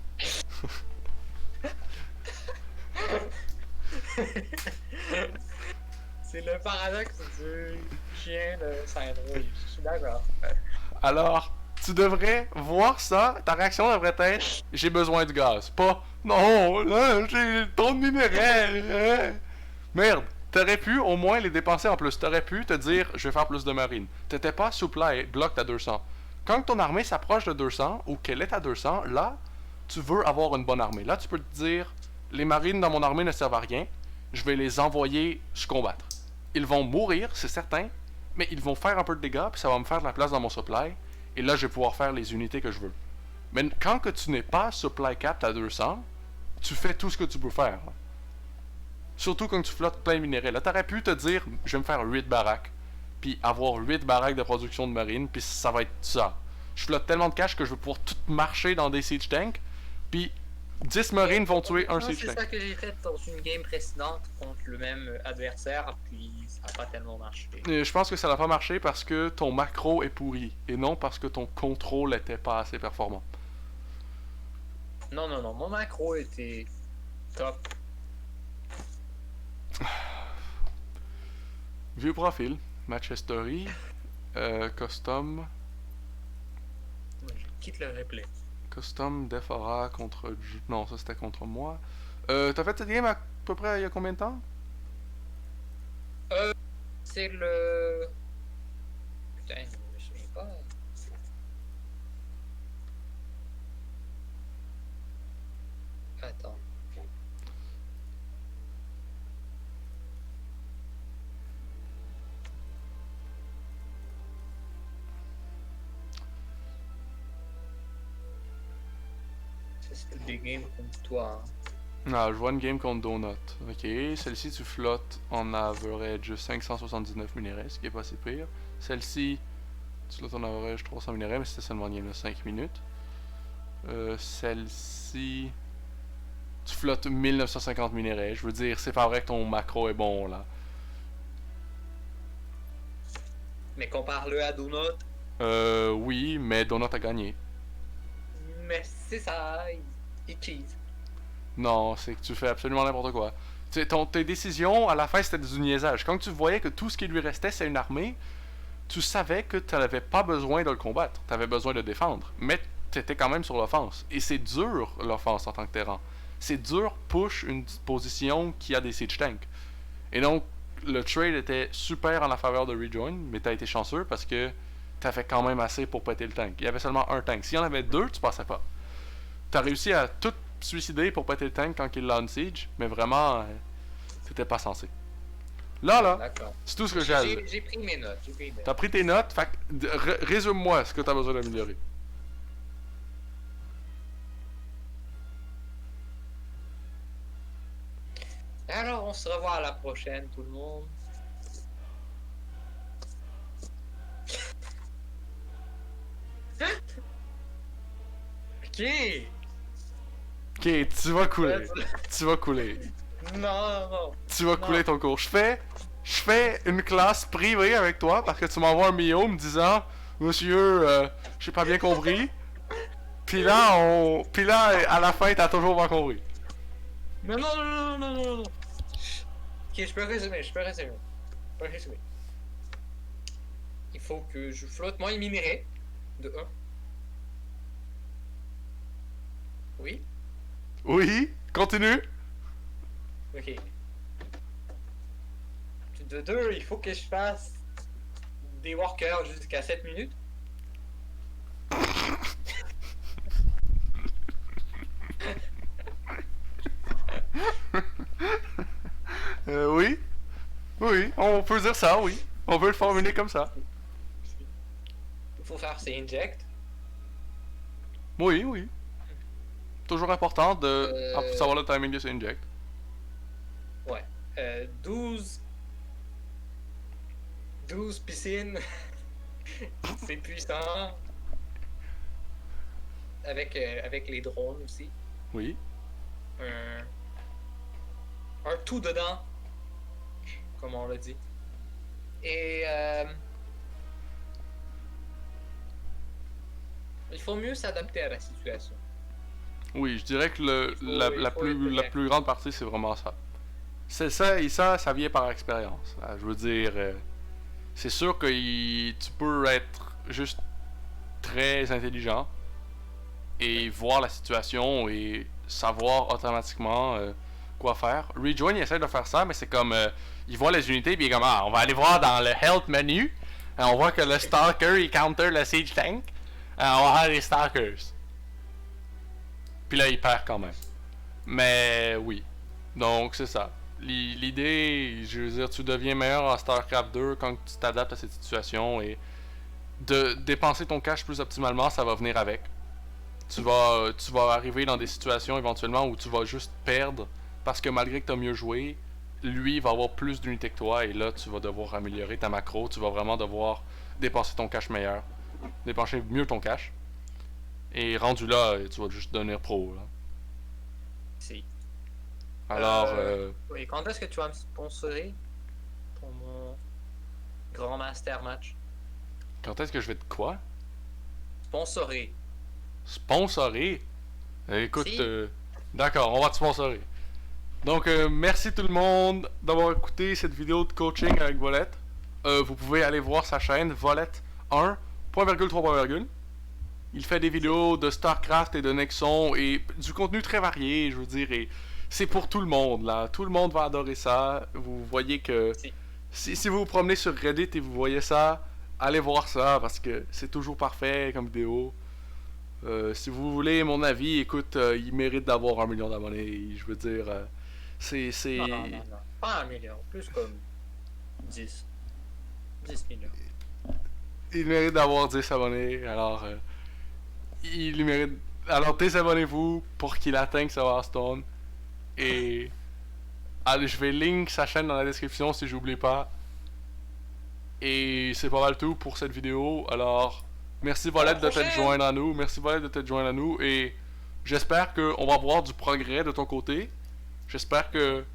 C'est le paradoxe du chien de syndrome. Je suis d'accord. Alors, tu devrais voir ça. Ta réaction devrait être j'ai besoin de gaz. Pas non, là, j'ai trop de minéraux. Merde, t'aurais pu au moins les dépenser en plus. T'aurais pu te dire je vais faire plus de marine. T'étais pas supply blocked à 200. Quand ton armée s'approche de 200 ou qu'elle est à 200, là, tu veux avoir une bonne armée. Là, tu peux te dire les marines dans mon armée ne servent à rien. Je vais les envoyer se combattre. Ils vont mourir, c'est certain, mais ils vont faire un peu de dégâts, puis ça va me faire de la place dans mon supply, et là je vais pouvoir faire les unités que je veux. Mais quand que tu n'es pas supply capped à 200, tu fais tout ce que tu peux faire. Surtout quand tu flottes plein de minéraux. Là, t'aurais pu te dire, je vais me faire 8 baraques, puis avoir 8 baraques de production de marine, puis ça va être ça. Je flotte tellement de cash que je vais pouvoir tout marcher dans des siege tanks, puis 10 marines vont tuer un Non, siege c'est tank. ça que j'ai fait dans une game précédente contre le même adversaire, puis ça n'a pas tellement marché. Je pense que ça n'a pas marché parce que ton macro est pourri et non parce que ton contrôle était pas assez performant. Non, non, non, mon macro était top. Vieux profil, match history, custom, Je quitte le replay. custom Defora contre... Non, ça c'était contre moi. T'as fait cette game à peu près il y a combien de temps? C'est le... Putain, je me souviens pas. Attends. Ça, c'était des games contre toi. Hein. Ah, je vois une game contre Donut. Ok, celle-ci tu flottes en average 579 minéraux, ce qui est pas si pire. Celle-ci, tu flottes en average 300 minéraux, mais c'était seulement une game de 5 minutes. Celle-ci, tu flottes 1950 minéraux. Je veux dire, c'est pas vrai que ton macro est bon là. Mais compare-le à Donut. Oui, mais Donut a gagné. Mais c'est ça, il cheese. Non, c'est que tu fais absolument n'importe quoi. Tes décisions, à la fin, c'était du niaisage. Quand tu voyais que tout ce qui lui restait, c'est une armée, tu savais que tu n'avais pas besoin de le combattre. Tu avais besoin de le défendre. Mais tu étais quand même sur l'offense. Et c'est dur, l'offense, en tant que terrain. C'est dur push une position qui a des siege tanks. Et donc, le trade était super en la faveur de Rejoin, mais tu as été chanceux parce que tu as fait quand même assez pour péter le tank. Il y avait seulement un tank. S'il y en avait deux, tu passais pas. Tu as réussi à tout suicider pour péter le tank quand il l'a on siege, mais vraiment, t'étais pas censé. Là, D'accord. c'est tout ce que j'ai à dire. J'ai pris mes notes. J'ai pris mes notes. T'as pris tes notes, fait que résume-moi ce que t'as besoin d'améliorer. Alors, on se revoit à la prochaine, tout le monde. Ok. Ok, tu vas couler. Tu vas couler. Non, non, non. Tu vas couler ton cours. Je fais une classe privée avec toi parce que tu m'envoies un mail me disant Monsieur, j'ai pas bien compris. Puis là, à la fin, t'as toujours pas compris. Non, non, non, non, non, non, non. Ok, je peux résumer. Il faut que je flotte moins les minerais, de 1. Oui? Oui, continue. Ok. De 2, il faut que je fasse des workers jusqu'à 7 minutes. Oui. Oui, on peut dire ça, oui. On peut le formuler comme ça. Il faut faire ses injects. Oui, oui. Toujours important de Euh, savoir le timing de ses injects. Ouais. 12 piscines. C'est puissant. Avec les drones aussi. Oui. Un tout dedans. Comme on l'a dit. Et il faut mieux s'adapter à la situation. Oui, je dirais que la faut être la prêt. plus grande partie, c'est vraiment ça. C'est ça, et ça vient par expérience. Je veux dire, c'est sûr que tu peux être juste très intelligent et voir la situation et savoir automatiquement quoi faire. Rejoin, il essaie de faire ça, mais c'est comme, il voit les unités, puis il est comme, ah, on va aller voir dans le health menu, et on voit que le stalker, il counter le siege tank, on va avoir les stalkers. Puis là, il perd quand même. Mais oui. Donc, c'est ça. L'idée, je veux dire, tu deviens meilleur en StarCraft 2 quand tu t'adaptes à cette situation et de dépenser ton cash plus optimalement, ça va venir avec. Tu vas arriver dans des situations éventuellement où tu vas juste perdre parce que malgré que tu as mieux joué, lui va avoir plus d'unités que toi et là, tu vas devoir améliorer ta macro. Tu vas vraiment devoir dépenser ton cash meilleur. Dépenser mieux ton cash. Et rendu là, tu vas juste devenir pro. Là. Si. Alors, Oui, quand est-ce que tu vas me sponsorer pour mon grand master match? quand est-ce que je vais de quoi? Sponsorer. Sponsorer? Écoute, Si. d'accord, on va te sponsorer. Donc, merci tout le monde d'avoir écouté cette vidéo de coaching avec Volette. Vous pouvez aller voir sa chaîne Volette 1, point virgule, 3 point virgule. Il fait des vidéos de StarCraft et de Nexon et du contenu très varié, je veux dire, et c'est pour tout le monde, là. Tout le monde va adorer ça. Vous voyez que si vous vous promenez sur Reddit et vous voyez ça, allez voir ça parce que c'est toujours parfait comme vidéo. Si vous voulez mon avis, écoute, il mérite d'avoir 1 million d'abonnés. Je veux dire, c'est... Non, non, non, non. Pas 1 million, plus comme 10. 10 millions. Il mérite d'avoir 10 abonnés, alors... il mérite... Alors désabonnez-vous pour qu'il atteigne ce milestone. Et... allez, je vais link sa chaîne dans la description si j'oublie pas. Et c'est pas mal tout pour cette vidéo. Alors, merci Volette de te joindre à nous. Merci Volette de te joindre à nous. Et j'espère qu'on va voir du progrès de ton côté. J'espère que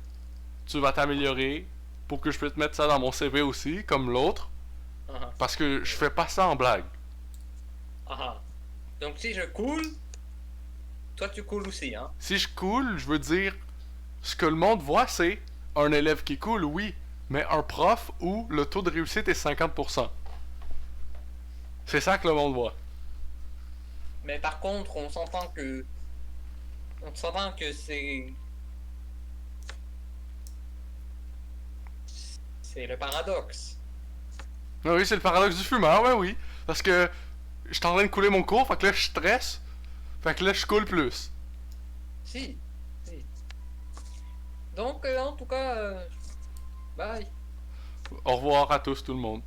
tu vas t'améliorer pour que je puisse mettre ça dans mon CV aussi, comme l'autre. Parce que je fais pas ça en blague. Donc si je coule, toi tu coules aussi, hein? Si je coule, je veux dire, ce que le monde voit, c'est un élève qui coule, oui, mais un prof où le taux de réussite est 50%. C'est ça que le monde voit. Mais par contre, on s'entend que c'est le paradoxe. Ah oui, c'est le paradoxe du fumeur, ouais, oui. Parce que je suis en train de couler mon cours, fait que là je stresse, fait que là je coule plus. Si. Donc en tout cas, bye. Au revoir à tous tout le monde.